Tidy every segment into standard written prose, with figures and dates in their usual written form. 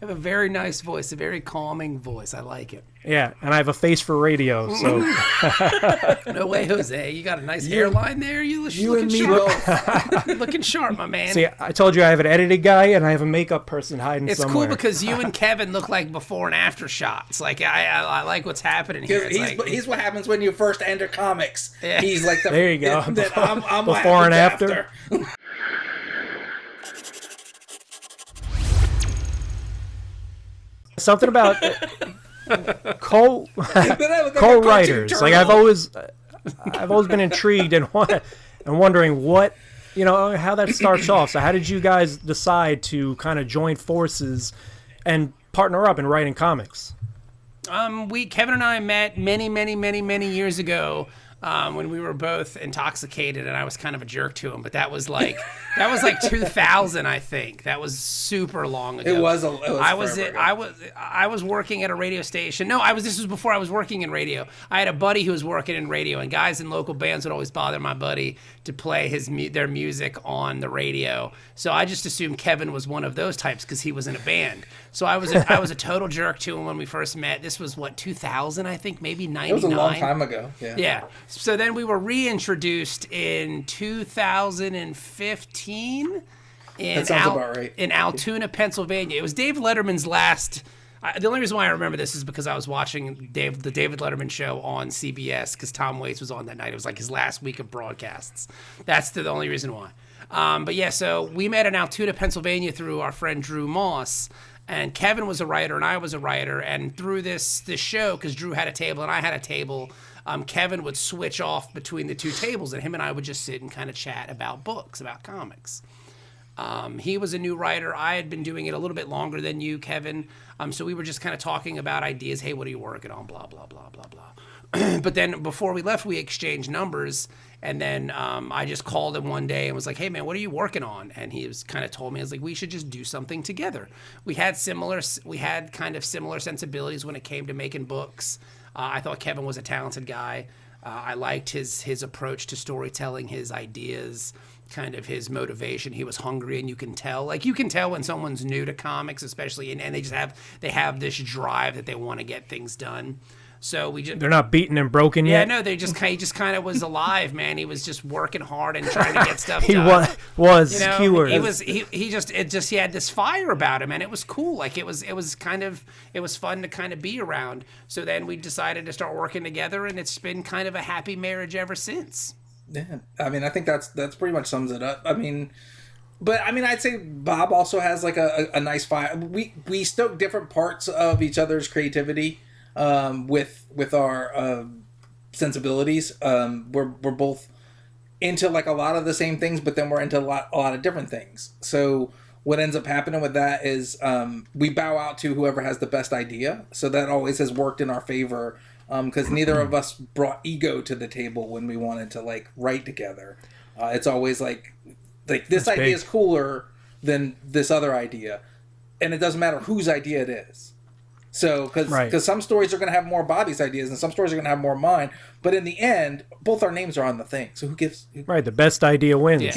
have a very nice voice, a very calming voice. I like it. Yeah, and I have a face for radio, so... No way, Jose. You got a nice hairline there. You and me both. Looking sharp, my man. See, I told you I have an edited guy, and I have a makeup person hiding it's somewhere. Cool because you and Kevin look like before and after shots. Like, I like what's happening here. He's what happens when you first enter comics. Yeah. He's like the... There you go. I'm before and after. Something about co-writers. Like I've always been intrigued and wondering what, how that starts off. So how did you guys decide to kind of join forces and partner up in writing comics? Kevin and I met many years ago. When we were both intoxicated and I was kind of a jerk to him, but that was like 2000, I think. That was super long ago. I was working at a radio station. No, this was before I was working in radio. I had a buddy who was working in radio, and guys in local bands would always bother my buddy to play their music on the radio. So I just assumed Kevin was one of those types because he was in a band. So I was a total jerk to him when we first met. This was 2000, I think, maybe 99. It was a long time ago. Yeah. So then we were reintroduced in 2015 that sounds about right. in Altoona, Pennsylvania. It was Dave Letterman's last. The only reason why I remember this is because I was watching the David Letterman show on CBS because Tom Waits was on that night. It was like his last week of broadcasts. That's the only reason why. But yeah, so we met in Altoona, Pennsylvania through our friend Drew Moss. And Kevin was a writer and I was a writer. And through this show, because Drew had a table and I had a table, Kevin would switch off between the two tables, and him and I would just sit and kind of chat about books, about comics. He was a new writer. I had been doing it a little bit longer than you, Kevin. So we were just kind of talking about ideas. Hey, what are you working on? Blah, blah, blah, blah, blah. But then before we left, we exchanged numbers. And then I just called him one day and was like, hey, man, what are you working on? And he was kind of told me, I was like, we should just do something together. We had kind of similar sensibilities when it came to making books. I thought Kevin was a talented guy. I liked his approach to storytelling, his ideas, kind of his motivation. He was hungry, and you can tell when someone's new to comics, especially, and they have this drive that they want to get things done. So they're not beaten and broken yet. Yeah, no, he just kind of was alive, man. He was just working hard and trying to get stuff he done. Keyword. He had this fire about him, and it was cool. Like it was fun to kind of be around. So then we decided to start working together, and it's been kind of a happy marriage ever since. Yeah, I mean, I think that's pretty much sums it up. I'd say Bob also has like a nice fire. We stoke different parts of each other's creativity. With our sensibilities, we're both into like a lot of the same things, but then we're into a lot of different things. So what ends up happening with that is we bow out to whoever has the best idea. So that always has worked in our favor because neither of us brought ego to the table when we wanted to like write together. It's always like this idea is cooler than this other idea, and it doesn't matter whose idea it is. So, because some stories are going to have more Bobby's ideas and some stories are going to have more mine, but in the end, both our names are on the thing. So who gives? Right, the best idea wins. Yeah.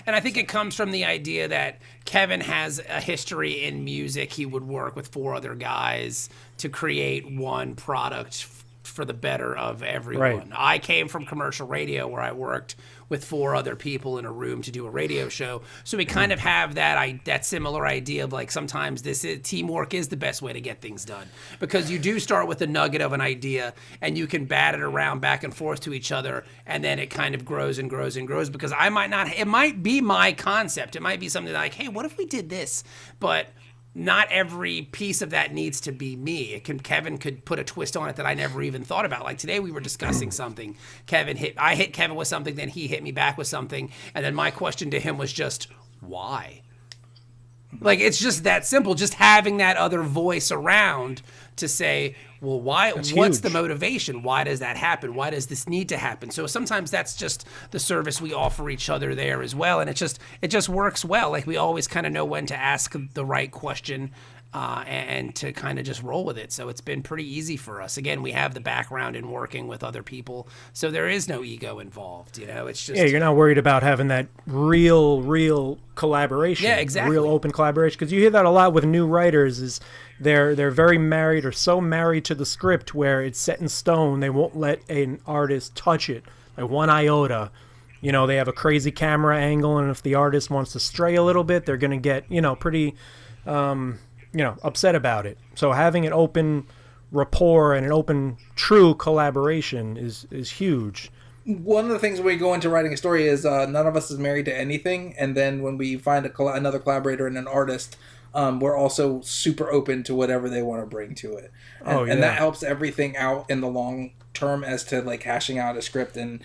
And I think it comes from the idea that Kevin has a history in music. He would work with 4 other guys to create one product for the better of everyone. Right. I came from commercial radio where I worked with 4 other people in a room to do a radio show. So we kind of have that similar idea of like sometimes teamwork is the best way to get things done, because you do start with a nugget of an idea and you can bat it around back and forth to each other, and then it kind of grows and grows and grows, because it might be my concept. It might be something like, hey, what if we did this? But not every piece of that needs to be me. Kevin could put a twist on it that I never even thought about. Like today we were discussing something. I hit Kevin with something, then he hit me back with something, and then my question to him was just, why? Like, it's just that simple, just having that other voice around to say, well, why? What's the motivation? Why does that happen? Why does this need to happen? So sometimes that's just the service we offer each other there as well, and it just works well. Like we always kind of know when to ask the right question, and to kind of just roll with it. So it's been pretty easy for us. Again, we have the background in working with other people, so there is no ego involved. It's just you're not worried about having that real collaboration. Yeah, exactly. Real open collaboration, because you hear that a lot with new writers. Is they're very married or so married to the script where it's set in stone. They won't let an artist touch it, like one iota. They have a crazy camera angle, and if the artist wants to stray a little bit, they're going to get pretty upset about it. So having an open rapport and an open true collaboration is huge. One of the things when we go into writing a story is none of us is married to anything, and then when we find another collaborator and an artist, we're also super open to whatever they want to bring to it, and that helps everything out in the long term as to like hashing out a script and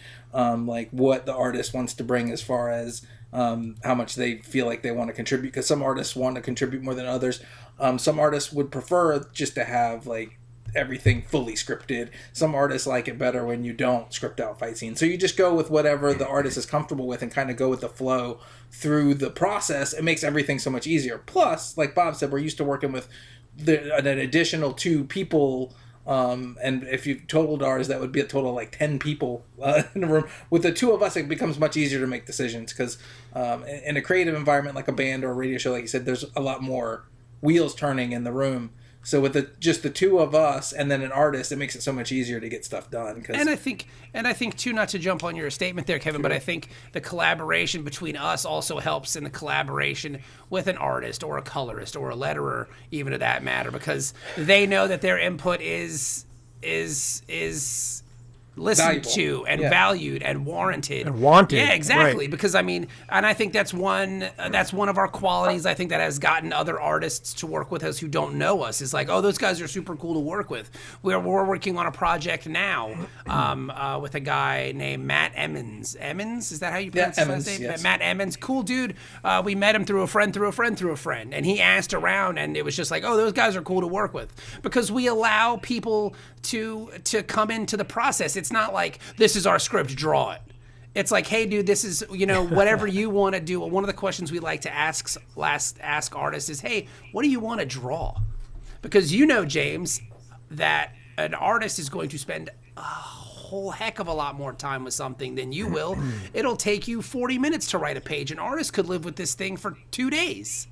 like what the artist wants to bring as far as how much they feel like they want to contribute, because some artists want to contribute more than others. Some artists would prefer just to have like everything fully scripted. Some artists like it better when you don't script out fight scenes. So you just go with whatever the artist is comfortable with and kind of go with the flow through the process. It makes everything so much easier. Plus, like Bob said, we're used to working with an additional 2 people. And if you totaled ours, that would be a total of like 10 people in a room. With the 2 of us, it becomes much easier to make decisions, because in a creative environment like a band or a radio show, like you said, there's a lot more wheels turning in the room. So with just the 2 of us and then an artist, it makes it so much easier to get stuff done. And I think too, not to jump on your statement there, Kevin, but I think the collaboration between us also helps in the collaboration with an artist or a colorist or a letterer, even to that matter, because they know that their input is listened to and valued and warranted and wanted. Yeah, exactly. Right. Because and I think that's one of our qualities. I think that has gotten other artists to work with us who don't know us. Is like, oh, those guys are super cool to work with. We're working on a project now with a guy named Matt Emmons. Emmons, is that how you pronounce his last name? Yes. Matt Emmons, cool dude. We met him through a friend, and he asked around, and it was just like, oh, those guys are cool to work with, because we allow people to come into the process. It's not like, this is our script, draw it. It's like, hey, dude, this is, whatever you want to do. One of the questions we like to ask artists is, hey, what do you want to draw? Because James, that an artist is going to spend a whole heck of a lot more time with something than you will. It'll take you 40 minutes to write a page. An artist could live with this thing for 2 days.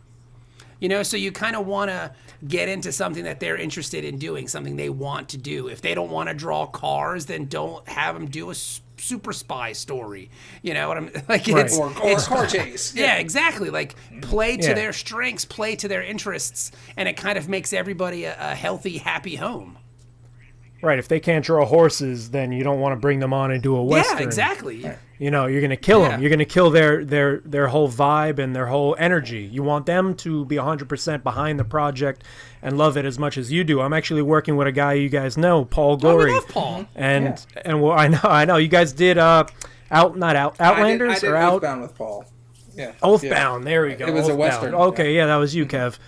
So you kind of want to get into something that they're interested in doing, something they want to do. If they don't want to draw cars, then don't have them do a super spy story. You know what I'm like? Right. Or car chase. Yeah, exactly. Like, play to their strengths, play to their interests, and it kind of makes everybody a healthy, happy home. Right. If they can't draw horses, then you don't want to bring them on and do a Western. Yeah, exactly. Right. You're going to kill them. You're going to kill their whole vibe and their whole energy. You want them to be 100% behind the project and love it as much as you do. I'm actually working with a guy you guys know, Paul Gorey. I love Paul. And well, I know. You guys did Outlanders I did or Out Oathbound with Paul. Yeah. Oathbound. There we go. It was a Oathbound. Western. Okay, yeah, that was you, Kev.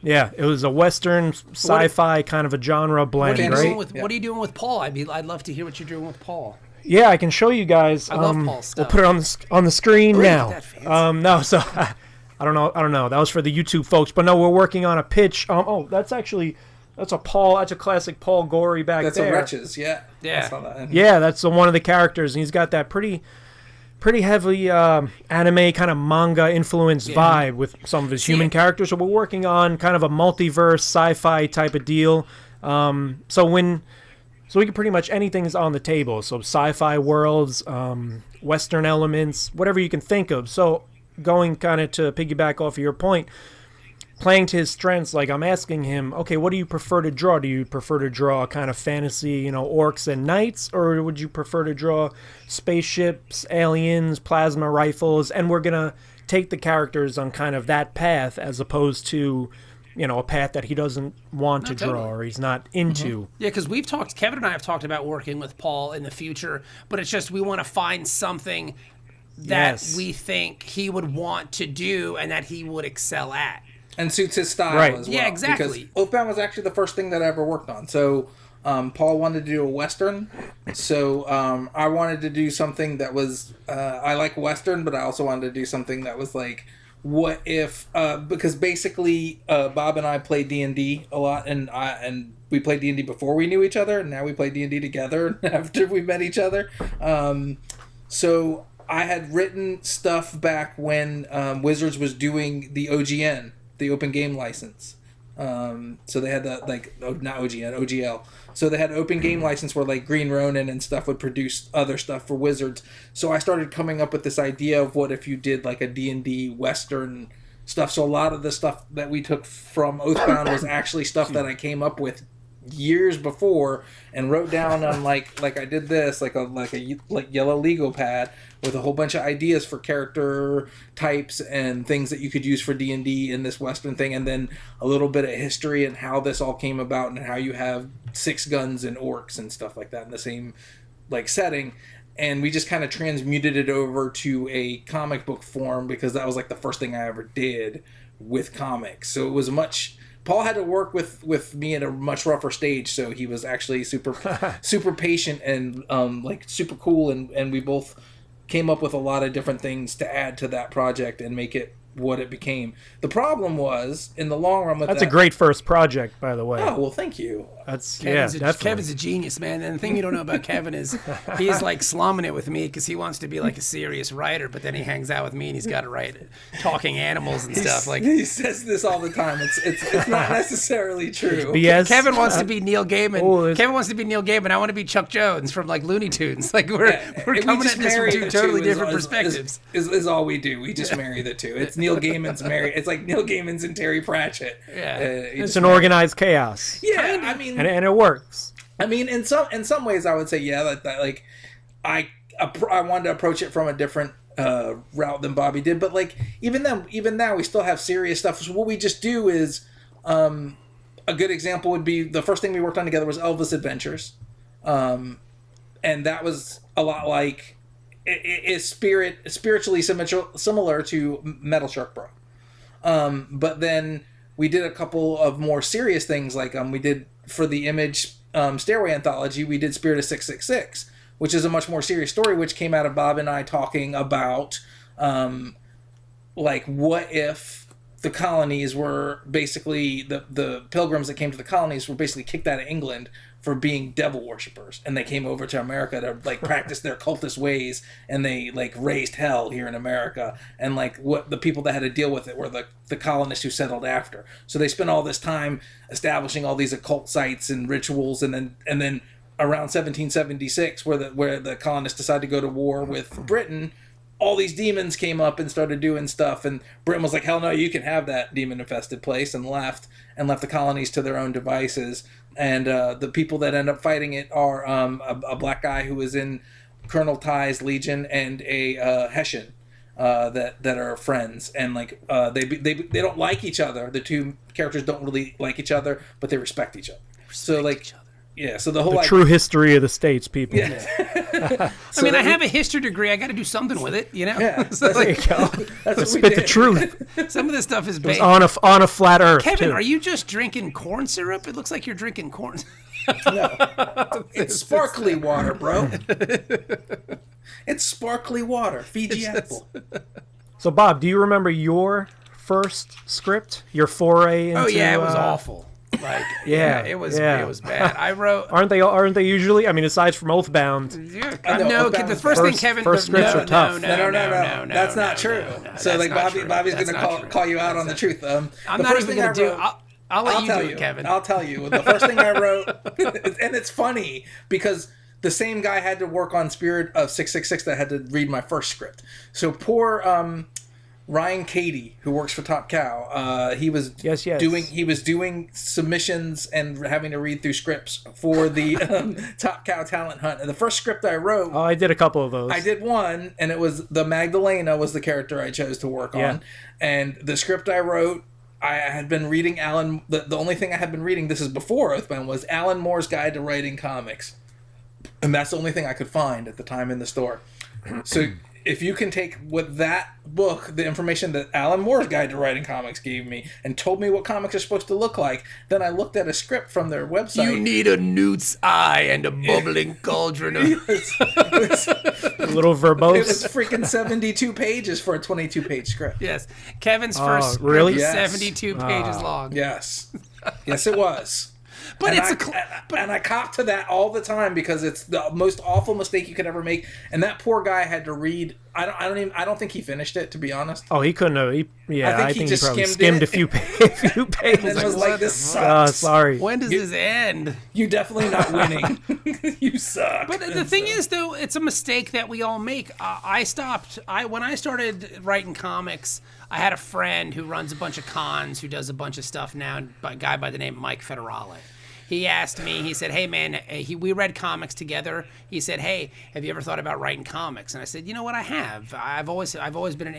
Yeah, it was a Western sci-fi kind of a genre blend, right? What are you doing with Paul? I'd love to hear what you're doing with Paul. Yeah, I can show you guys. I love Paul's stuff. We'll put it on the screen now. That fancy. No, so I don't know. That was for the YouTube folks, but no, we're working on a pitch. That's a classic Paul Gorey back there. That's a Wretches, yeah. Yeah. I saw that. Yeah, that's one of the characters, and he's got that pretty heavily anime kind of manga influenced vibe with some of his human characters. So we're working on kind of a multiverse sci-fi type of deal. So we can pretty much anything's on the table. So sci-fi worlds, Western elements, whatever you can think of. So going kind of to piggyback off of your point, playing to his strengths, like I'm asking him, okay, what do you prefer to draw? Do you prefer to draw a kind of fantasy, orcs and knights, or would you prefer to draw spaceships, aliens, plasma rifles? And we're going to take the characters on kind of that path as opposed to, a path that he doesn't want to draw or he's not into. Mm-hmm. Yeah, because Kevin and I have talked about working with Paul in the future, but it's just we want to find something that we think he would want to do and that he would excel at. And suits his style as well. Yeah, exactly. Because Oathbound was actually the first thing that I ever worked on. So Paul wanted to do a Western. So I wanted to do something that was, I like Western, but I also wanted to do something that was like what if because basically Bob and I played D&D a lot, and we played D&D before we knew each other, and now we play D&D together after we met each other. So I had written stuff back when Wizards was doing the OGN, the Open Game License. So they had that, like, not OGN, OGL. So they had an open game license where, like, Green Ronin and stuff would produce other stuff for Wizards. So I started coming up with this idea of what if you did, like, a D&D Western stuff. So a lot of the stuff that we took from Oathbound was actually stuff that I came up with years before and wrote down on, like I did this, like yellow legal pad with a whole bunch of ideas for character types and things that you could use for D&D in this Western thing, and then a little bit of history and how this all came about and how you have 6 guns and orcs and stuff like that in the same, like, setting. And we just kind of transmuted it over to a comic book form because that was, like, the first thing I ever did with comics. So it was Paul had to work with me at a much rougher stage, so he was actually super patient and like super cool, and we both came up with a lot of different things to add to that project and make it what it became. The problem was, in the long run, that's a great first project, by the way. Oh, well, thank you. Kevin's a genius, man. And the thing you don't know about Kevin is he's like slumming it with me because he wants to be like a serious writer, but then he hangs out with me and he's got to write talking animals and stuff. Like, he says this all the time. It's not necessarily true. BS. Kevin wants to be Neil Gaiman. Kevin wants to be Neil Gaiman. I want to be Chuck Jones from, like, Looney Tunes. Like, we're coming at this from 2 totally different perspectives. Is all we do. We just marry the two. It's Neil Gaiman's marry. It's like Neil Gaiman's and Terry Pratchett. Yeah, it's an organized chaos. Yeah, I mean, and it works. I mean, in some ways, I would say, yeah, that like I wanted to approach it from a different route than Bobby did, but, like, even now, we still have serious stuff. So what we just do is, a good example would be the first thing we worked on together was Elvis Adventures, and that was a lot like spiritually similar to Metal Shark Bro. But then we did a couple of more serious things, like we did for the Image Stairway Anthology, we did Spirit of 666, which is a much more serious story, which came out of Bob and I talking about, like, what if the colonies were basically, the pilgrims that came to the colonies were basically kicked out of England for being devil worshippers, and they came over to America to, like, practice their cultist ways, and they, like, raised hell here in America, and, like, what the people that had to deal with it were the colonists who settled after. So they spent all this time establishing all these occult sites and rituals, and then around 1776, where the colonists decided to go to war with Britain, all these demons came up and started doing stuff, and Britain was like, hell no, you can have that demon-infested place, and left the colonies to their own devices. And the people that end up fighting it are a black guy who was in Colonel Ty's Legion and a Hessian that are friends. And, like, they don't like each other. The two characters don't really like each other, but they respect each other. Yeah, so the true history of the States, people. Yeah. I mean, I have a history degree. I got to do something with it, you know? Yeah, so, there you go. Let's spit the truth. Some of this stuff is based on a flat earth, Kevin, too. Are you just drinking corn syrup? It looks like you're drinking corn. No. It's sparkly water, bro. It's sparkly water. Fiji apple. So, Bob, do you remember your first script? Your foray into... Oh, yeah, it was awful. Like, it was bad. I wrote. Aren't they usually? I mean, aside from Oathbound. Yeah, no, the first thing Kevin. First scripts are tough. No. That's not true. So, like, Bobby's going to call you out on the truth. I'm not even going to do. I'll let you do it, Kevin. I'll tell you. The first thing I wrote, and it's funny because the same guy had to work on Spirit of 666 that had to read my first script. So poor Ryan Cady, who works for Top Cow, he was doing submissions and having to read through scripts for the Top Cow talent hunt. And the first script I wrote, I did a couple of those. I did one, and it was the Magdalena was the character I chose to work on. And the script I wrote, I had been reading Alan. The only thing I had been reading, this is before Oathbound, was Alan Moore's Guide to Writing Comics, and that's the only thing I could find at the time in the store. So if you can take what that book, the information that Alan Moore's Guide to Writing Comics gave me, and told me what comics are supposed to look like, then I looked at a script from their website. You need a newt's eye and a bubbling cauldron of... A little verbose. It was freaking 72 pages for a 22-page script. Yes. Kevin's first script really? was Yes. 72 pages long. Yes. Yes, it was. But and and I cop to that all the time because it's the most awful mistake you could ever make. And that poor guy had to read. I don't think he finished it, to be honest. Oh, he couldn't have. I think he probably skimmed a few pages. And was like, this sucks. Sorry. When does this end? You're definitely not winning. You suck. But the thing is, though, it's a mistake that we all make. When I started writing comics, I had a friend who runs a bunch of cons, who does a bunch of stuff now, a guy by the name of Mike Federale. He asked me, he said, hey, man, we read comics together. He said, hey, have you ever thought about writing comics? And I said, you know what, I have. I've always had an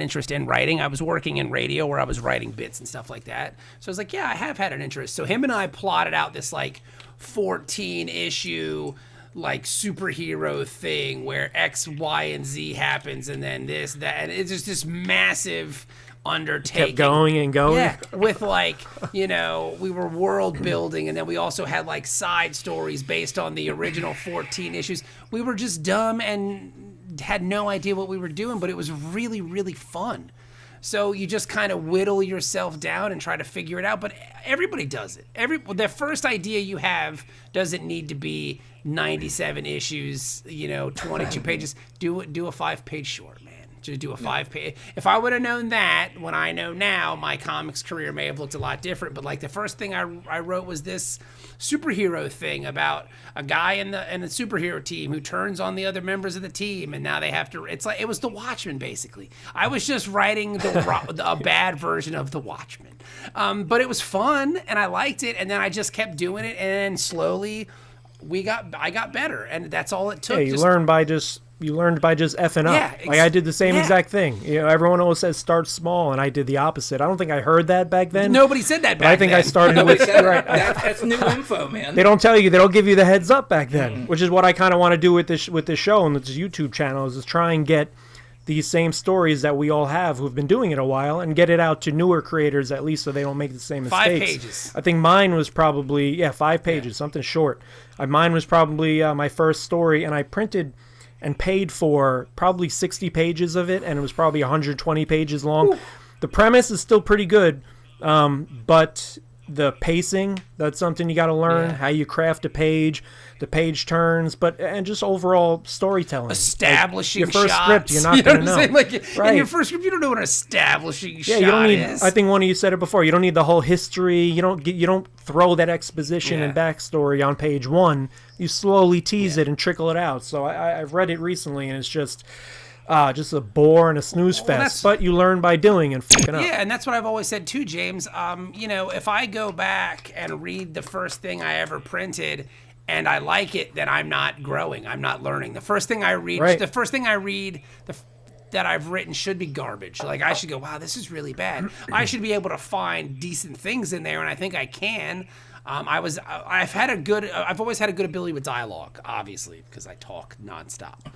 interest in writing. I was working in radio where I was writing bits and stuff like that. So I was like, yeah, I have had an interest. So him and I plotted out this, like, 14-issue, like, superhero thing where X, Y, and Z happens, and then this, that, and it's just this massive undertaking. Kept going and going. Yeah, with like, we were world building, and then we also had like side stories based on the original 14 issues. We were just dumb and had no idea what we were doing, but it was really, really fun. So you just kind of whittle yourself down and try to figure it out. But everybody does it. The first idea you have doesn't need to be 97 issues, 22 pages. Do a 5-page short, man. To do a 5-page. If I would have known that when I know now, my comics career may have looked a lot different. But like the first thing I wrote was this superhero thing about a guy in the superhero team who turns on the other members of the team, and now they have to. It's like it was the Watchmen basically. I was just writing a bad version of the Watchmen, but it was fun and I liked it, and then I just kept doing it, and then slowly I got better, and that's all it took. Yeah, you learned by just effing up. Yeah, like I did the same exact thing. Everyone always says start small, and I did the opposite. I don't think I heard that back then. Nobody said that back then. I think I started with right. That's new info, man. They don't tell you. They don't give you the heads up back then, which is what I kind of want to do with this show and this YouTube channel is try and get these same stories that we all have who've been doing it a while and get it out to newer creators at least so they don't make the same mistakes. 5 pages. I think mine was probably 5 pages, something short. Mine was probably my first story, and I printed and paid for probably 60 pages of it, and it was probably 120 pages long. Ooh. The premise is still pretty good, but the pacing, that's something you got to learn, how you craft a page, the page turns, and just overall storytelling. Establishing your first shots. Script, you're not going to know. In your first script, you don't know what an establishing shot you don't need, is. I think one of you said it before, you don't need the whole history, you don't throw that exposition and backstory on page 1. You slowly tease it and trickle it out. So I've read it recently, and it's just a bore and a snooze fest. But you learn by doing and fucking up. Yeah, and that's what I've always said too, James. If I go back and read the first thing I ever printed and I like it, then I'm not growing. I'm not learning. The first thing I read, that I've written should be garbage. Like I should go, wow, this is really bad. I should be able to find decent things in there, and I think I can. I've always had a good ability with dialogue, obviously, because I talk nonstop.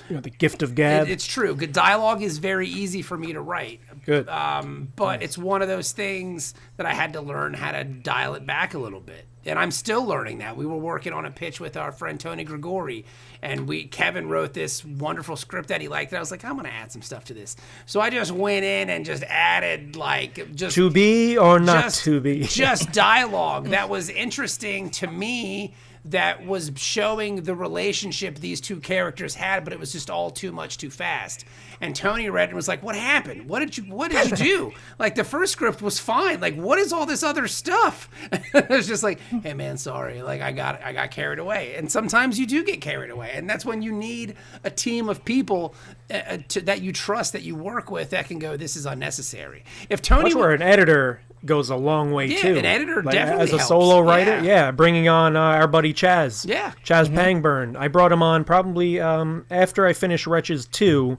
The gift of gab. It's true. Good dialogue is very easy for me to write. Good. But it's one of those things that I had to learn how to dial it back a little bit. And I'm still learning that. We were working on a pitch with our friend Tony Gregori, and Kevin wrote this wonderful script that he liked, and I was like, I'm going to add some stuff to this. So I just went in and just added, to be or not to be. Just dialogue that was interesting to me, that was showing the relationship these two characters had, but it was just all too much too fast. And Tony read and was like, what happened? What did you do? Like, the first script was fine. Like, what is all this other stuff? It was just like, hey man, sorry. Like, I got carried away. And sometimes you do get carried away. And that's when you need a team of people that you trust, that you work with, that can go, this is unnecessary. If Tony... That's where an editor goes a long way too. An editor definitely as a helps. solo writer. Bringing on our buddy Chas. Chas Pangburn. I brought him on probably after I finished Wretches 2,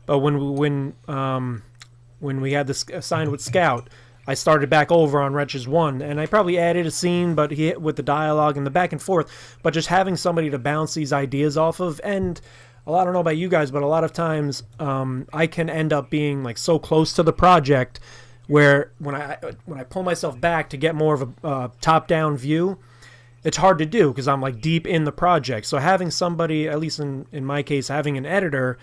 but when we had this signed with Scout, I started back over on Wretches 1, and I probably added a scene, but with the dialogue and the back and forth, but just having somebody to bounce these ideas off of, and I don't know about you guys, but a lot of times I can end up being like so close to the project where when I pull myself back to get more of a top-down view, it's hard to do because I'm like deep in the project. So having somebody, at least in my case, having an editor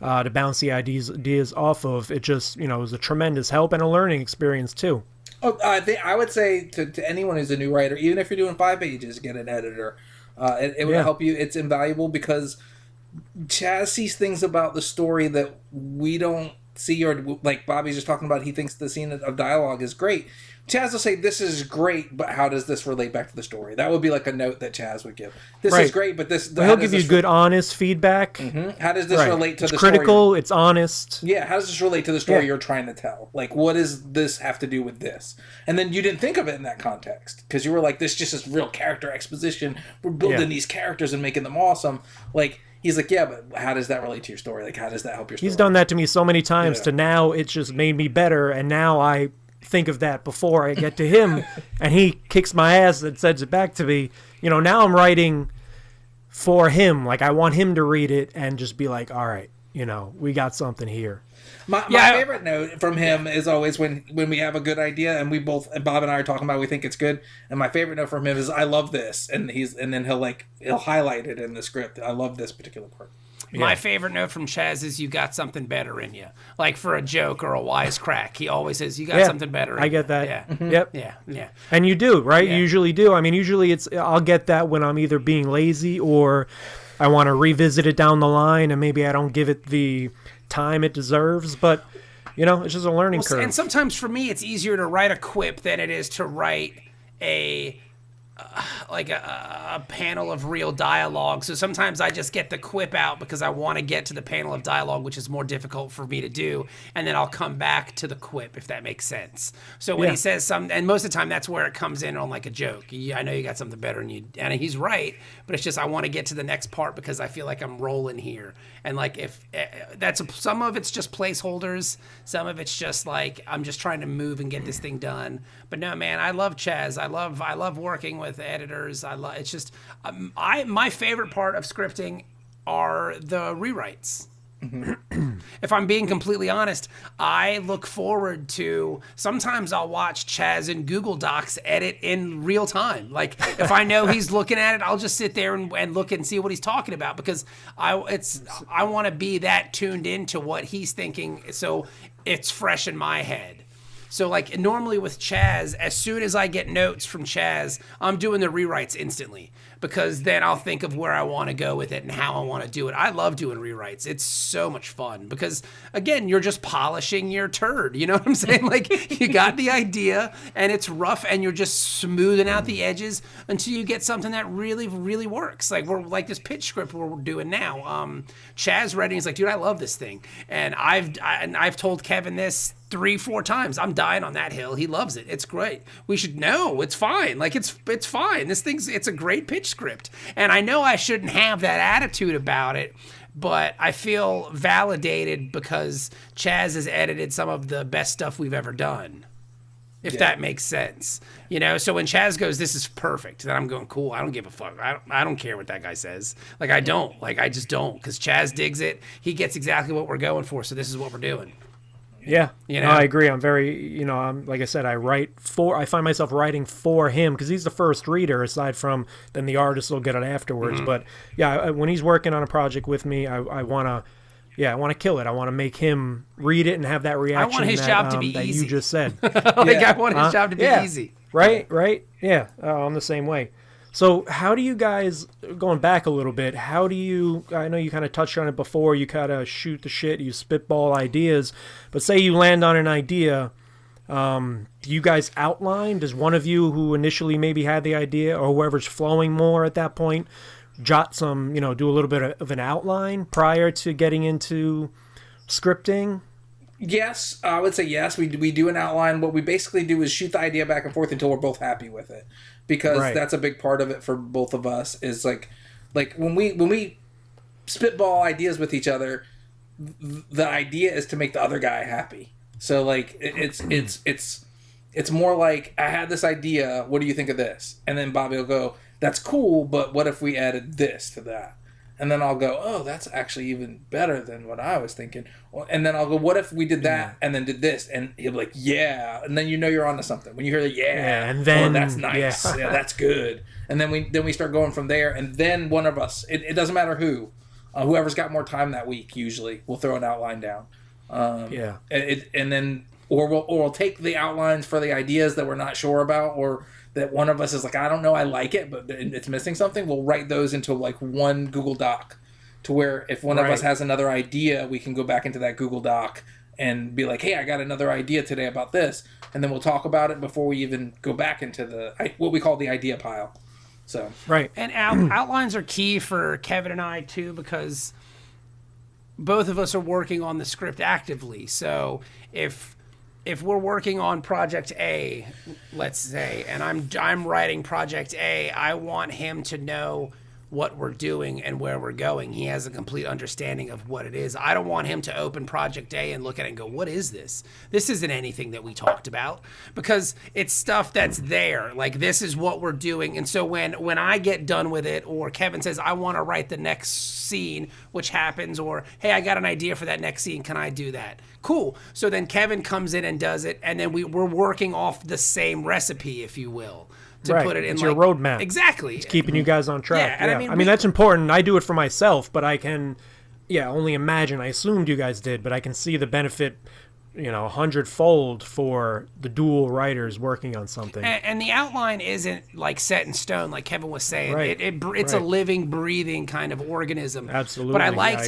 to bounce the ideas off of, it just, is a tremendous help and a learning experience too. Oh, I would say to anyone who's a new writer, even if you're doing 5 pages, get an editor. It will help you. It's invaluable because Chas sees things about the story that we don't see, or like Bobby's just talking about, he thinks the scene of dialogue is great. Chas will say, this is great, but how does this relate back to the story? That would be like a note that Chas would give. This is great, but this... He'll give you good, honest feedback. Mm-hmm. How does this relate to the story? It's critical, story? It's honest. Yeah, how does this relate to the story you're trying to tell? Like, what does this have to do with this? And then you didn't think of it in that context, because you were like, this just is real character exposition. We're building these characters and making them awesome. Like... He's like, yeah, but how does that relate to your story? Like, how does that help your story? He's done that to me so many times to now it's just made me better, and now I think of that before I get to him, and he kicks my ass and sends it back to me. Now I'm writing for him. Like, I want him to read it and just be like, all right, we got something here. My favorite note from him is always when we have a good idea and Bob and I are talking about, we think it's good. And my favorite note from him is, I love this. And then he'll highlight it in the script. I love this particular part. My favorite note from Chas is, you got something better in you. Like for a joke or a wisecrack, he always says, you got something better in you. I get that. Yeah. Mm-hmm. Yep. Yeah. And you do, right? You usually do. I mean, usually I'll get that when I'm either being lazy or I want to revisit it down the line and maybe I don't give it the time it deserves, but it's just a learning curve. And sometimes for me, it's easier to write a quip than it is to write a panel of real dialogue. So sometimes I just get the quip out because I want to get to the panel of dialogue, which is more difficult for me to do, and then I'll come back to the quip, if that makes sense. So when he says and most of the time that's where it comes in on like a joke. I know you got something better than you, and he's right, but it's just I want to get to the next part because I feel like I'm rolling here. And like if some of it's just placeholders, some of it's just like I'm just trying to move and get this thing done. But no, man, I love Chas. I love working with editors. It's just my favorite part of scripting are the rewrites. Mm-hmm. If I'm being completely honest, I look forward to, sometimes I'll watch Chas in Google Docs edit in real time. Like if I know he's looking at it, I'll just sit there and look and see what he's talking about, because I want to be that tuned into what he's thinking, so it's fresh in my head. So like normally with Chas, as soon as I get notes from Chas, I'm doing the rewrites instantly, because then I'll think of where I want to go with it and how I want to do it. I love doing rewrites. It's so much fun because, again, you're just polishing your turd. You know what I'm saying? Like, you got the idea and it's rough and you're just smoothing out the edges until you get something that really, really works. Like this pitch script we're doing now. Chas read it, he's like, dude, I love this thing. And I've told Kevin this 3-4 times. I'm dying on that hill. He loves it. It's great. We should know. It's fine. Like, it's fine. It's a great pitch script. And I know I shouldn't have that attitude about it, but I feel validated because Chas has edited some of the best stuff we've ever done. If that makes sense. So when Chas goes, this is perfect, then I'm going, cool, I don't give a fuck. I don't care what that guy says. Like, I don't. Like, I just don't. Because Chas digs it. He gets exactly what we're going for, so this is what we're doing. Yeah, no, I agree. I'm very, I'm like I said, I find myself writing for him because he's the first reader. Aside from then the artist will get it afterwards. Mm-hmm. But yeah, when he's working on a project with me, I want to kill it. I want to make him read it and have that reaction. I want his job to be that easy. You just said. I want his job to be easy. Right. Yeah, I'm the same way. So how do you guys, going back a little bit, I know you kind of touched on it before, you kind of shoot the shit, you spitball ideas, but say you land on an idea, do you guys outline? Does one of you who initially maybe had the idea, or whoever's flowing more at that point, jot some, do a little bit of an outline prior to getting into scripting? Yes, I would say yes. We do an outline. What we basically do is shoot the idea back and forth until we're both happy with it, because that's a big part of it for both of us. Is like when we spitball ideas with each other, the idea is to make the other guy happy. So like it's more like, I had this idea. What do you think of this? And then Bobby will go, that's cool, but what if we added this to that? and then I'll go, oh, that's actually even better than what I was thinking. And then I'll go, what if we did that and then did this? And he'll be like, yeah. And then you know you're onto something. When you hear the and then that's nice. Yeah, that's good. And then we start going from there. And then one of us, it doesn't matter who, whoever's got more time that week, usually, will throw an outline down. And then we'll take the outlines for the ideas that we're not sure about, or that one of us is like, I don't know, I like it, but it's missing something. We'll write those into like one Google Doc, to where if one of us has another idea, we can go back into that Google Doc and be like, hey, I got another idea today about this, and then we'll talk about it before we even go back into what we call the idea pile. So and outlines are key for Kevin and I too, because both of us are working on the script actively. So if we're working on project A, let's say, and I'm writing project A, I want him to know what we're doing and where we're going. He has a complete understanding of what it is. I don't want him to open project A and look at it and go, what is this? This isn't anything that we talked about, because it's stuff that's there. Like, this is what we're doing. And so when I get done with it, or Kevin says, I want to write the next scene, which happens, or, hey, I got an idea for that next scene. Can I do that? Cool. So then Kevin comes in and does it. And then we're working off the same recipe, if you will. To put it in, it's your roadmap. Exactly. It's keeping you guys on track. Yeah, and I mean that's important. I do it for myself, but I can, only imagine. I assumed you guys did, but I can see the benefit, 100-fold for the dual writers working on something. And the outline isn't like set in stone, like Kevin was saying. Right. It's a living, breathing kind of organism. Absolutely. But I like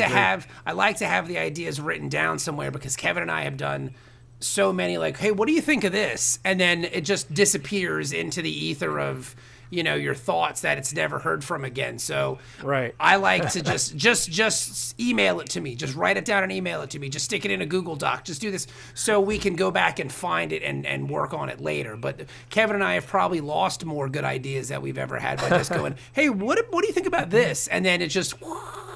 to have the ideas written down somewhere, because Kevin and I have done so many, like, hey, what do you think of this? And then it just disappears into the ether of, your thoughts that it's never heard from again. So I like to just email it to me. Just write it down and email it to me. Just stick it in a Google Doc. Just do this so we can go back and find it and work on it later. But Kevin and I have probably lost more good ideas that we've ever had by just going, hey, what do you think about this? And then it just...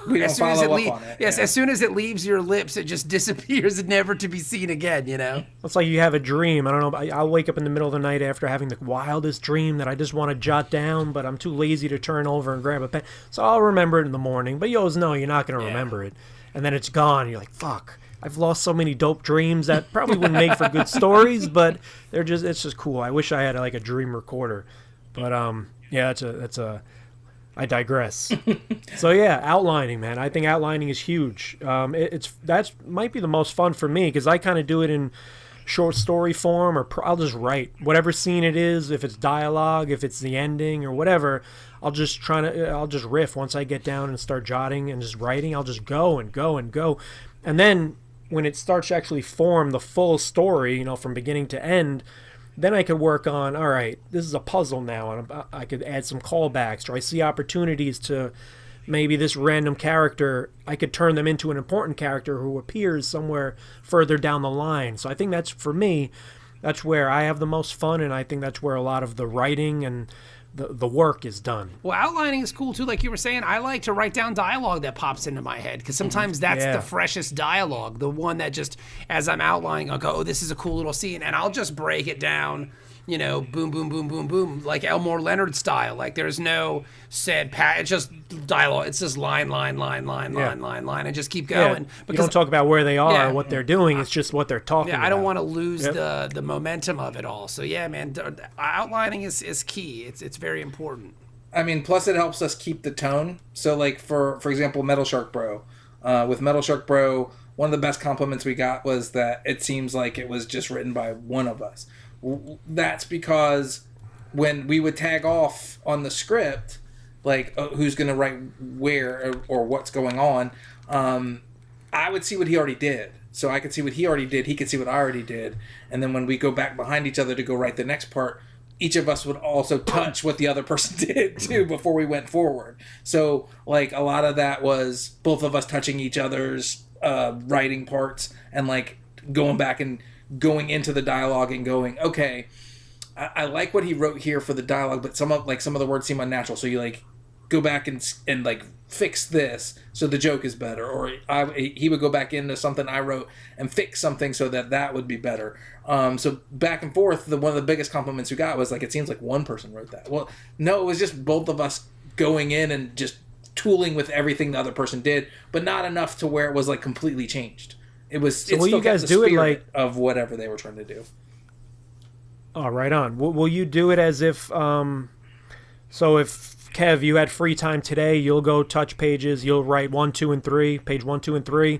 As soon as it leaves your lips, it just disappears, never to be seen again, It's like you have a dream. I don't know. I'll wake up in the middle of the night after having the wildest dream that I just want to jot down, but I'm too lazy to turn over and grab a pen. So I'll remember it in the morning, but you always know you're not going to remember it. And then it's gone. You're like, fuck. I've lost so many dope dreams that probably wouldn't make for good stories, but it's just cool. I wish I had like a dream recorder. But I digress. So outlining, man. I think outlining is huge. That might be the most fun for me, because I kind of do it in short story form, or I'll just write whatever scene it is. If it's dialogue, if it's the ending or whatever, I'll just riff. Once I get down and start jotting and just writing, I'll just go and go and go. And then when it starts to actually form the full story, from beginning to end, then I could work on, all right, this is a puzzle now, and I could add some callbacks, or I see opportunities to maybe this random character, I could turn them into an important character who appears somewhere further down the line. So I think for me, that's where I have the most fun, and I think that's where a lot of the writing and the work is done. Well, outlining is cool too. Like you were saying, I like to write down dialogue that pops into my head, because sometimes that's the freshest dialogue, the one that just, as I'm outlining, I'll go, oh, this is a cool little scene, and I'll just break it down, boom, boom, boom, boom, boom, like Elmore Leonard style. Like, there's no said it's just dialogue. It's just line, and just keep going. Because you don't talk about where they are or what they're doing. It's just what they're talking about. I don't want to lose the momentum of it all. So man, outlining is key. It's very important. I mean, plus it helps us keep the tone. So, like, for example, Metal Shark Bro. With Metal Shark Bro, one of the best compliments we got was that it seems like it was just written by one of us. That's because when we would tag off on the script, like, who's going to write where or what's going on, I would see what he already did. So I could see what he already did, he could see what I already did, and then when we go back behind each other to go write the next part, each of us would also touch what the other person did too before we went forward. So, like, a lot of that was both of us touching each other's writing parts, and like going back and going into the dialogue and going, okay, I like what he wrote here for the dialogue, but some of the words seem unnatural. So you like go back and like fix this so the joke is better, or he would go back into something I wrote and fix something so that would be better. So back and forth. One of the biggest compliments we got was like, it seems like one person wrote that. Well, no, it was just both of us going in and just tooling with everything the other person did, but not enough to where it was like completely changed. It was. So will you guys do it like of whatever they were trying to do? Oh, right on. Will you do it as if, so if, Kev, you had free time today, you'll go touch pages, you'll write 1, 2, and 3, page 1, 2, and 3.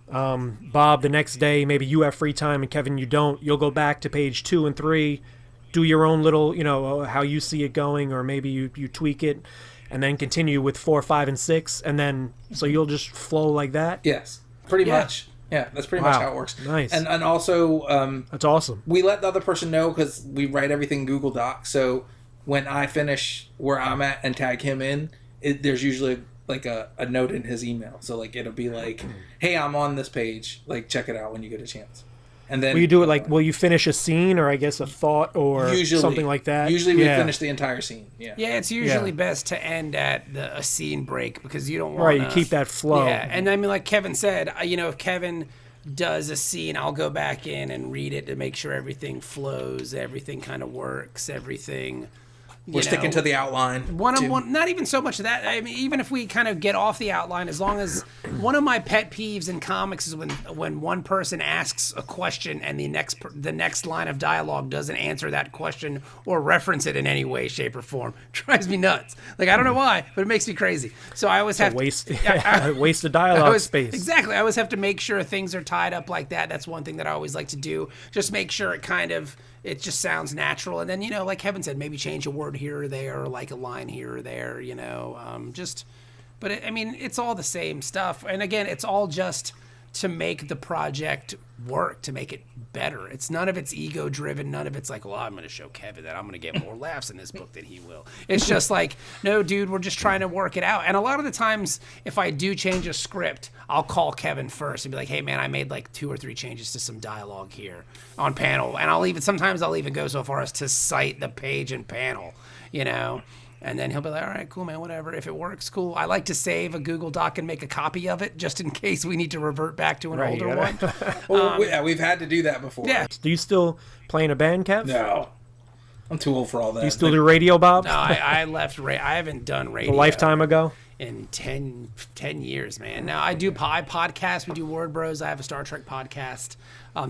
Bob, the next day, maybe you have free time, and Kevin, you don't. You'll go back to page 2 and 3, do your own little, how you see it going, or maybe you tweak it, and then continue with 4, 5, and 6, and then, so you'll just flow like that? Yes, pretty much. Yeah, that's pretty much how it works. Nice. And also... that's awesome. We let the other person know because we write everything in Google Docs. So when I finish where I'm at and tag him in, there's usually like a note in his email. So like it'll be like, hey, I'm on this page. Like check it out when you get a chance. And then... Will you do it like, will you finish a scene or I guess a thought or something like that? Usually we finish the entire scene. Yeah, it's usually best to end at a scene break because you don't want Right, you keep that flow. Yeah, and I mean like Kevin said, if Kevin does a scene, I'll go back in and read it to make sure everything flows, everything kind of works, everything... We're sticking to the outline. Not even so much of that. I mean, even if we kind of get off the outline, as long as one of my pet peeves in comics is when one person asks a question and the next line of dialogue doesn't answer that question or reference it in any way, shape, or form. It drives me nuts. Like I don't know why, but it makes me crazy. So I always have waste the dialogue space. Exactly. I always have to make sure things are tied up like that. That's one thing that I always like to do. Just make sure it just sounds natural. And then, like Kevin said, maybe change a word here or there, or like a line here or there, but it's all the same stuff. And again, it's all just to make the project work, to make it better. It's none of it's ego driven. None of it's like, well, I'm going to show Kevin that I'm going to get more laughs in this book than he will. It's just like, no, dude, we're just trying to work it out. And a lot of the times, if I do change a script, I'll call Kevin first and be like, hey man, I made like 2 or 3 changes to some dialogue here on panel. And sometimes I'll even go so far as to cite the page and panel, And then he'll be like, all right, cool, man, whatever. If it works, cool. I like to save a Google Doc and make a copy of it just in case we need to revert back to an older one. Well, we've had to do that before. Yeah. Do you still play in a band, Kev? No. I'm too old for all that. Do you still do radio, Bob? No, I left. I haven't done radio. A lifetime ago? In 10 years, man. Now, I do podcasts. We do Word Bros. I have a Star Trek podcast.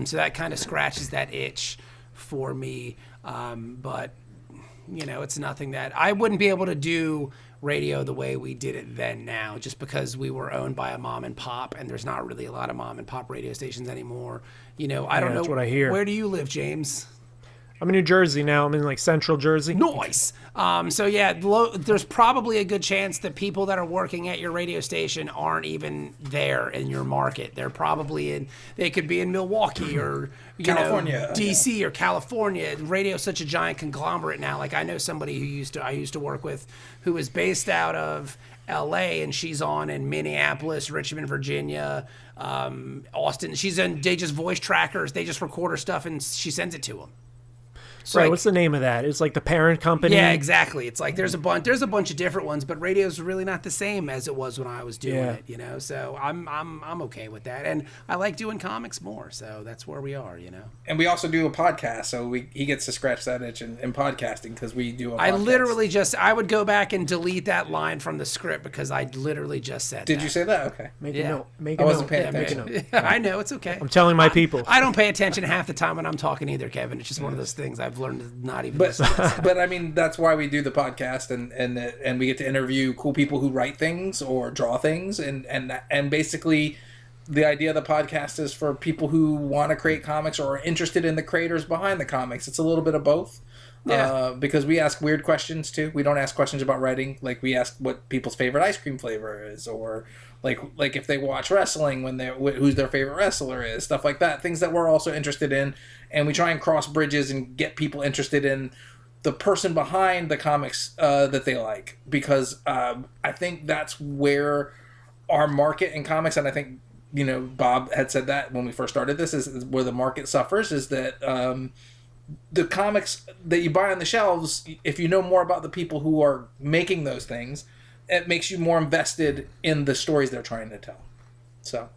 So that kind of scratches that itch for me. But... it's nothing that I wouldn't be able to do radio the way we did it then now, just because we were owned by a mom and pop, and there's not really a lot of mom and pop radio stations anymore. I don't know. That's what I hear. Where do you live, James? I'm in New Jersey now. I'm in like central Jersey. Nice. So yeah, there's probably a good chance that people that are working at your radio station aren't even there in your market. They're probably they could be in Milwaukee or California, DC or California. Radio is such a giant conglomerate now. Like I know somebody I used to work with who is based out of LA, and she's on in Minneapolis, Richmond, Virginia, Austin. They just voice trackers. They just record her stuff and she sends it to them. So right, what's the name of that? It's like the parent company? Yeah, exactly. It's like there's a bunch of different ones, but radio's really not the same as it was when I was doing it, So I'm okay with that. And I like doing comics more, so that's where we are, And we also do a podcast, so he gets to scratch that itch in podcasting because we do a podcast. I literally I would go back and delete that line from the script because I literally just said Did you say that? Okay. Make a note. I wasn't paying attention. I know, it's okay. I'm telling my people. I don't pay attention half the time when I'm talking either, Kevin. It's just one of those things I've learned to not even but I mean, that's why we do the podcast, and we get to interview cool people who write things or draw things, and basically the idea of the podcast is for people who want to create comics or are interested in the creators behind the comics. It's a little bit of both. Because we ask weird questions too. We don't ask questions about writing. Like we ask what people's favorite ice cream flavor is, or like if they watch wrestling, who's their favorite wrestler is, stuff like that. Things that we're also interested in, and we try and cross bridges and get people interested in the person behind the comics that they like. Because I think that's where our market in comics, and I think Bob had said that when we first started this, is where the market suffers. Is that the comics that you buy on the shelves, if you know more about the people who are making those things, it makes you more invested in the stories they're trying to tell. So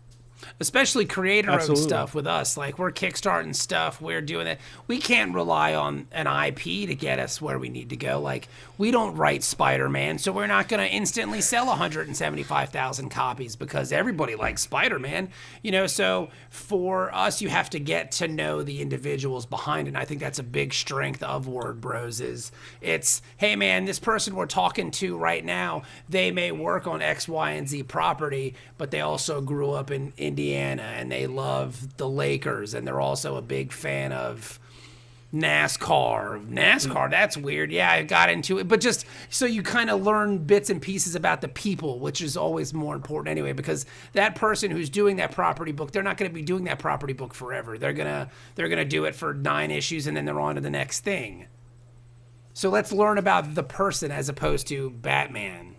Especially creator-owned Absolutely. stuff with us. Like, we're kickstarting stuff. We're doing it. We can't rely on an IP to get us where we need to go. Like, we don't write Spider-Man, so we're not going to instantly sell 175,000 copies because everybody likes Spider-Man. You know, so for us, you have to get to know the individuals behind it. And I think that's a big strength of Word Bros is it's, hey, man, this person we're talking to right now, they may work on X, Y, and Z property, but they also grew up in Indiana and they love the Lakers and they're also a big fan of NASCAR. That's weird. Yeah, I got into it, but just so you kind of learn bits and pieces about the people, which is always more important anyway, because that person who's doing that property book, they're not going to be doing that property book forever. They're going to do it for 9 issues and then they're on to the next thing. So let's learn about the person as opposed to Batman.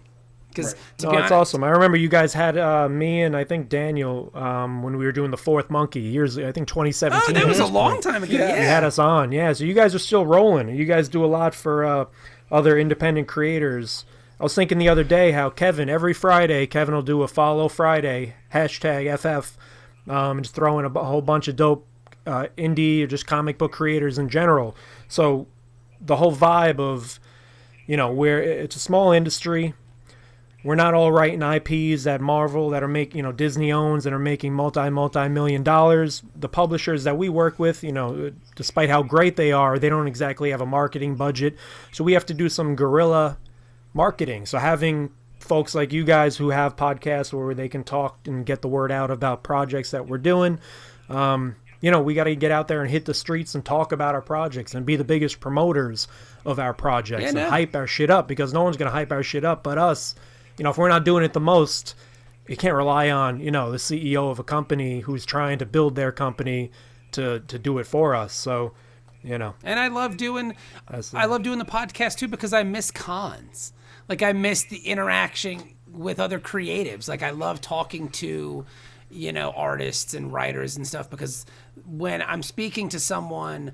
Because it's awesome. I remember you guys had me and I think Daniel when we were doing the Fourth Monkey years. I think 2017. Oh, that was a long time ago. Yeah. You had us on. Yeah, so you guys are still rolling. You guys do a lot for other independent creators. I was thinking the other day how Kevin every Friday Kevin will do a Follow Friday #FF, and just throw in a whole bunch of dope indie or just comic book creators in general. So the whole vibe of where it's a small industry. We're not all writing IPs at Marvel that are making, Disney owns and are making multi-million dollars. The publishers that we work with, despite how great they are, they don't exactly have a marketing budget. So we have to do some guerrilla marketing. So having folks like you guys who have podcasts where they can talk and get the word out about projects that we're doing, we got to get out there and hit the streets and talk about our projects and be the biggest promoters of our projects and hype our shit up, because no one's going to hype our shit up but us. If we're not doing it the most, you can't rely on, the CEO of a company who's trying to build their company to do it for us. So, And I love doing the podcast too, because I miss cons. Like, I miss the interaction with other creatives. Like, I love talking to, artists and writers and stuff, because when I'm speaking to someone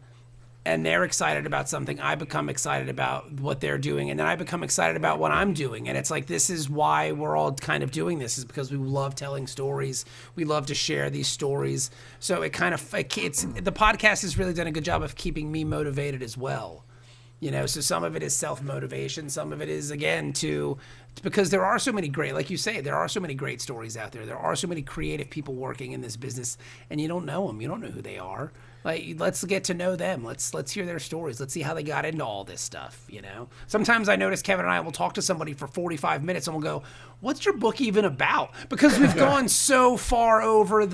and they're excited about something, I become excited about what they're doing, and then I become excited about what I'm doing. And it's like, this is why we're all kind of doing this, is because we love telling stories. We love to share these stories. So the podcast has really done a good job of keeping me motivated as well. So some of it is self-motivation. Some of it is, again, because there are so many great, like you say, there are so many great stories out there. There are so many creative people working in this business, and you don't know them. You don't know who they are. Like, let's get to know them. Let's hear their stories. Let's see how they got into all this stuff, Sometimes I notice Kevin and I will talk to somebody for 45 minutes and we'll go, what's your book even about? Because we've gone so far over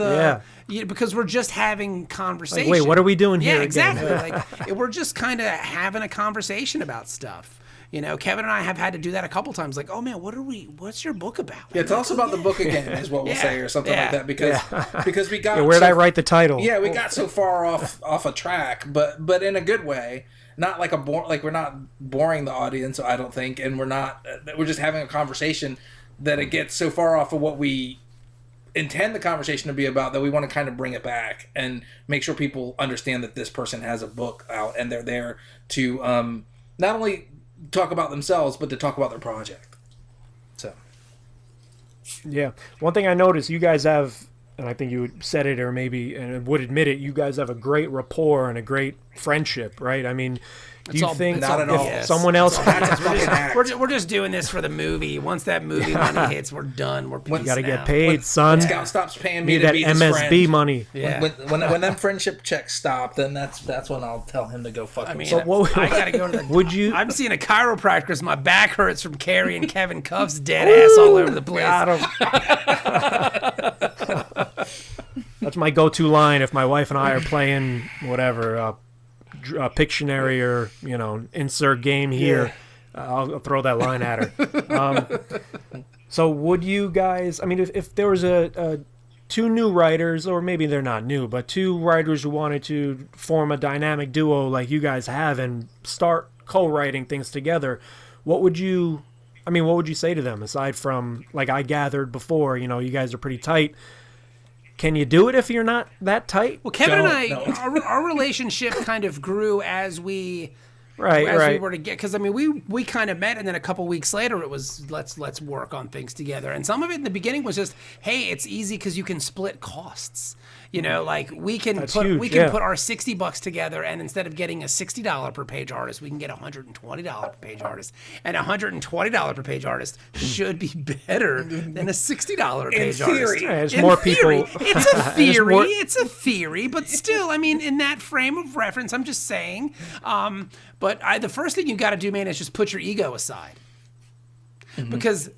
because we're just having conversation. Like, wait, what are we doing here? Yeah, exactly. Like, we're just kind of having a conversation about stuff. Kevin and I have had to do that a couple times. Like, oh man, what's your book about? Yeah, tell us about the book again, is what we'll say, or something like that. Because we got where did I write the title? Yeah, we got so far off a track, but in a good way. Not like we're not boring the audience, I don't think, and we're just having a conversation that it gets so far off of what we intend the conversation to be about that we want to kind of bring it back and make sure people understand that this person has a book out and they're there to not only talk about themselves, but to talk about their project. So, yeah. One thing I noticed, you guys have, and I think you said it or maybe and would admit it, you guys have a great rapport and a great friendship, right? I mean, do you think if someone else... We're just doing this for the movie. Once that movie money hits, we're done. We're peacing You got to get out. paid, son. Scout stops paying me Need to that be his MSB friend. money. Yeah. When them friendship checks stop, then that's when I'll tell him to go fuck himself. I gotta go to the. Would you? I'm seeing a chiropractor because my back hurts from carrying Kevin Cuff's dead ass all over the place. That's my go-to line if my wife and I are playing whatever Pictionary or insert game here. I'll throw that line at her. So would you guys? I mean, if there was two new writers, or maybe they're not new, but two writers who wanted to form a dynamic duo like you guys have and start co-writing things together, what would you say to them aside from, like I gathered before, you guys are pretty tight? Can you do it if you're not that tight? Well, Kevin and I, our relationship kind of grew as we as we were to get, because I mean we kind of met, and then a couple weeks later it was let's work on things together. And some of it in the beginning was just, hey, it's easy because you can split costs. You know, like we can put our $60 together, and instead of getting a $60 per page artist, we can get a $120 per page artist, and a $120 per page artist should be better than a $60 page artist. Yeah, there's more people. It's a theory. It's a theory, but still, I mean, in that frame of reference, I'm just saying. But the first thing you got to do, man, is just put your ego aside, because.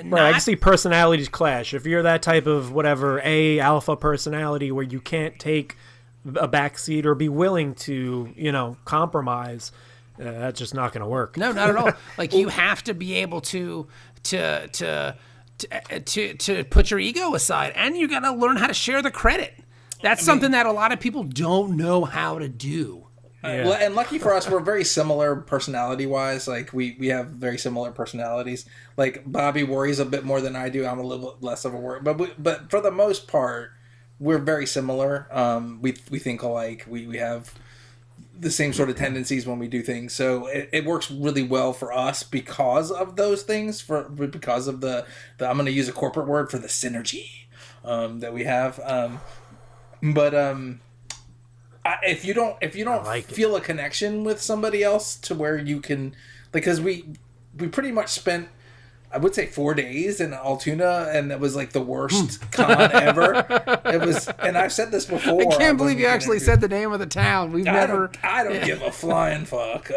Right, I can see personalities clash. If you're that type of whatever alpha personality where you can't take a backseat or be willing to, compromise, that's just not going to work. No, not at all. Like you have to be able to put your ego aside, and you got to learn how to share the credit. That's something that a lot of people don't know how to do. Yeah. Well, and lucky for us, we're very similar personality-wise. Like, we have very similar personalities. Like, Bobby worries a bit more than I do. I'm a little bit less of a worry. But for the most part, we're very similar. We think alike. We have the same sort of tendencies when we do things. So it works really well for us because of those things. Because of the I'm going to use a corporate word for the synergy that we have. If you don't feel a connection with somebody else to where you can, because we pretty much spent, I would say, 4 days in Altoona, and it was like the worst con ever. It was, and I've said this before. I can't believe you actually said the name of the town. I don't give a flying fuck.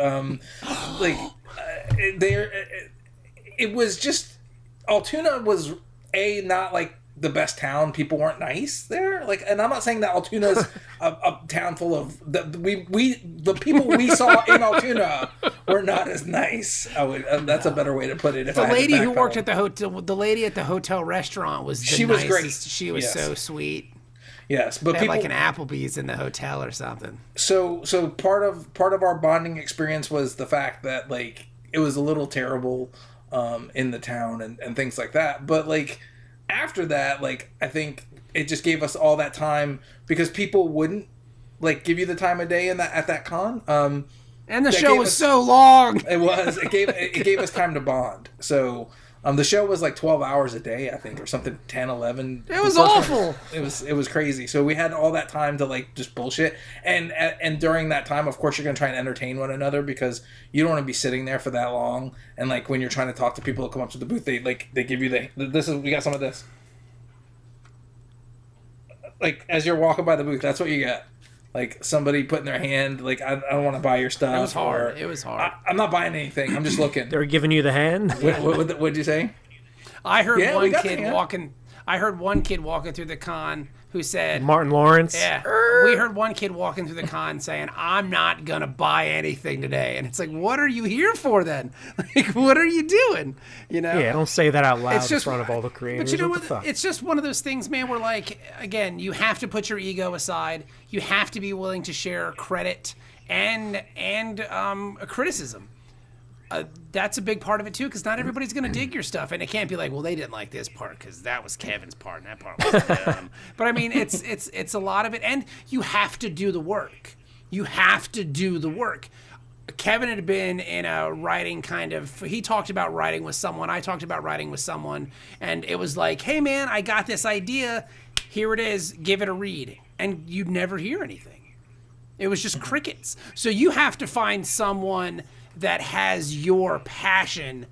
It was just, Altoona was not like the best town. People weren't nice there. Like, and I'm not saying that Altoona's a town full of the people we saw in Altoona were not as nice. That's a better way to put it. The lady who worked at the hotel, the lady at the hotel restaurant was she was great. She was so sweet. Yes, but people like an Applebee's in the hotel or something. So part of our bonding experience was the fact that like it was a little terrible in the town and things like that. But like, after that, like, I think it just gave us all that time because people wouldn't like give you the time of day at that con. And the show was so long. It gave us time to bond. So the show was like 12 hours a day, I think, or something, 10, 11. It was awful. It was crazy. So we had all that time to like just bullshit. And during that time, of course, you're going to try and entertain one another because you don't want to be sitting there for that long. And like when you're trying to talk to people who come up to the booth, they give you we got some of this. Like as you're walking by the booth, that's what you got. Like somebody putting their hand, like, I don't want to buy your stuff. It was hard. It was hard. I'm not buying anything. I'm just looking. They were giving you the hand? What'd you say? I heard one kid walking. I heard one kid walking through the con who said, Martin Lawrence. Yeah. We heard one kid walking through the con saying, I'm not going to buy anything today. And it's like, what are you here for then? Like, what are you doing? You know? Yeah, don't say that out loud in front of all the creators. But you know what? It's just one of those things, man, where like, again, you have to put your ego aside. You have to be willing to share credit and criticism. That's a big part of it too, because not everybody's going to dig your stuff, and it can't be like, well, they didn't like this part because that was Kevin's part and that part was them. But I mean, it's a lot of it, and you have to do the work. You have to do the work. Kevin had been in a writing he talked about writing with someone. I talked about writing with someone, and it was like, hey man, I got this idea. Here it is. Give it a read, and you'd never hear anything. It was just crickets. So you have to find someone that has your passion,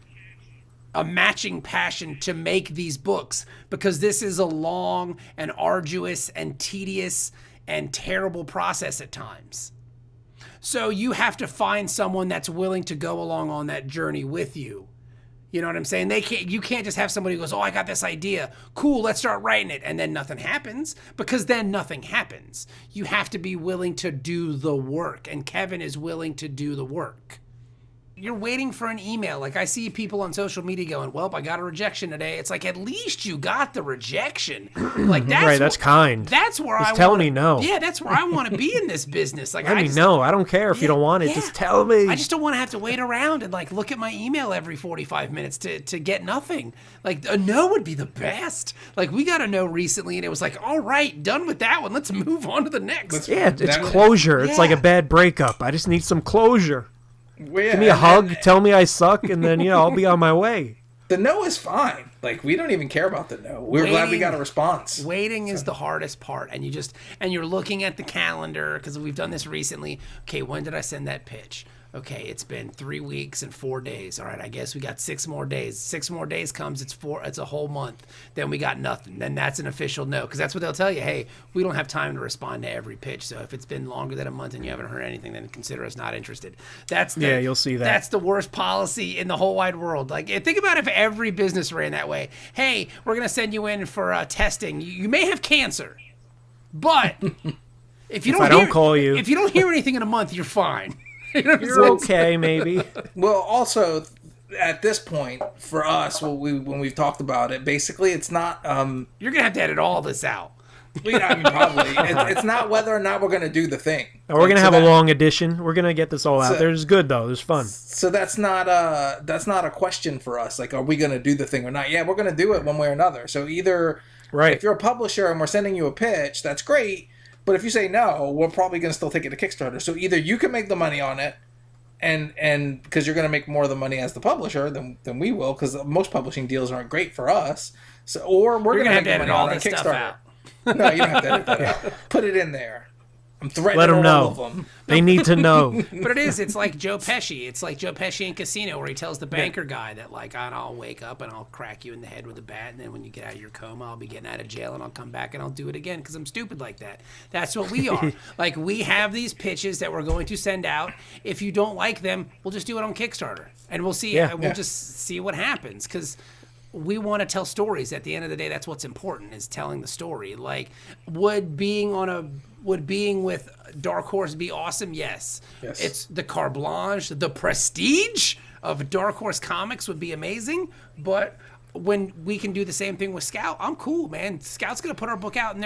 a matching passion to make these books, because this is a long and arduous and tedious and terrible process at times. So you have to find someone that's willing to go along on that journey with you. You know what I'm saying? You can't just have somebody who goes, oh, I got this idea. Cool, let's start writing it. And then nothing happens, because then nothing happens. You have to be willing to do the work, and Kevin is willing to do the work. You're waiting for an email. Like, I see people on social media going, well, I got a rejection today. It's like, at least you got the rejection. Like, that's right, that's kind. That's where just tell me no. Yeah, that's where I want to be in this business. Like, I don't care if you don't want it. Just tell me. I just don't want to have to wait around and like look at my email every 45 minutes to get nothing. Like, a no would be the best. Like, we got a no recently, and it was like, all right, done with that one. Let's move on to the next. It's closure. It's like a bad breakup. I just need some closure. Well, yeah, Give me a hug, tell me I suck, and then, I'll be on my way. The no is fine. Like, we don't even care about the no. We're glad we got a response. Waiting is the hardest part, and you're looking at the calendar, because we've done this recently. Okay, when did I send that pitch? Okay, it's been 3 weeks and 4 days. All right, I guess we got 6 more days. 6 more days comes, it's a whole month. Then we got nothing. Then that's an official no, because that's what they'll tell you. Hey, we don't have time to respond to every pitch. So if it's been longer than a month and you haven't heard anything, then consider us not interested. You'll see that. That's the worst policy in the whole wide world. Like, think about if every business ran that way. Hey, we're going to send you in for testing. You may have cancer, but if you don't call you, if you don't hear anything in a month, you're fine. You're okay, maybe. Well, also, at this point, for us, when we've talked about it, basically, it's not... You're going to have to edit all this out. Probably. It's not whether or not we're going to do the thing. We're going to have a long edition. We're going to get this all out there. It's good, though. It's fun. So that's not a question for us. Like, are we going to do the thing or not? Yeah, we're going to do it one way or another. So either... Right. If you're a publisher and we're sending you a pitch, that's great. But if you say no, we're probably going to still take it to Kickstarter. So either you can make the money on it, and because you're going to make more of the money as the publisher than we will, because most publishing deals aren't great for us. So, or we're going to make the money on Kickstarter. No, you don't have to edit that out. Put it in there. I'm threatening Let them know. All of them. They need to know. But it's like Joe Pesci. It's like Joe Pesci in Casino, where he tells the banker guy that, like, I'll wake up and I'll crack you in the head with a bat, and then when you get out of your coma, I'll be getting out of jail, and I'll come back and I'll do it again because I'm stupid like that. That's what we are. Like, we have these pitches that we're going to send out. If you don't like them, we'll just do it on Kickstarter, and we'll see. We'll just see what happens, because we want to tell stories. At the end of the day, that's what's important, is telling the story. Like, would being with Dark Horse be awesome? Yes. It's the carte blanche, the prestige of Dark Horse Comics would be amazing. But when we can do the same thing with Scout, I'm cool, man. Scout's gonna put our book out, and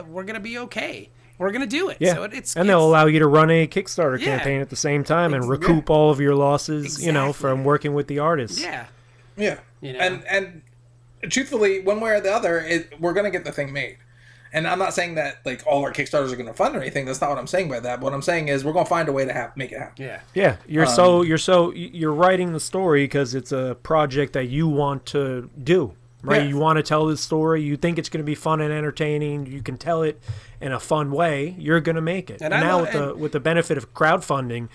we're gonna be okay. We're gonna do it. Yeah. So they'll allow you to run a Kickstarter campaign at the same time and recoup all of your losses, from working with the artists. Yeah. And truthfully, one way or the other, we're going to get the thing made. And I'm not saying that, like, all our Kickstarters are going to fund or anything. That's not what I'm saying by that. What I'm saying is we're going to find a way to make it happen. Yeah. You're writing the story because it's a project that you want to do, right? You want to tell this story. You think it's going to be fun and entertaining. You can tell it in a fun way. You're going to make it. And now with the benefit of crowdfunding,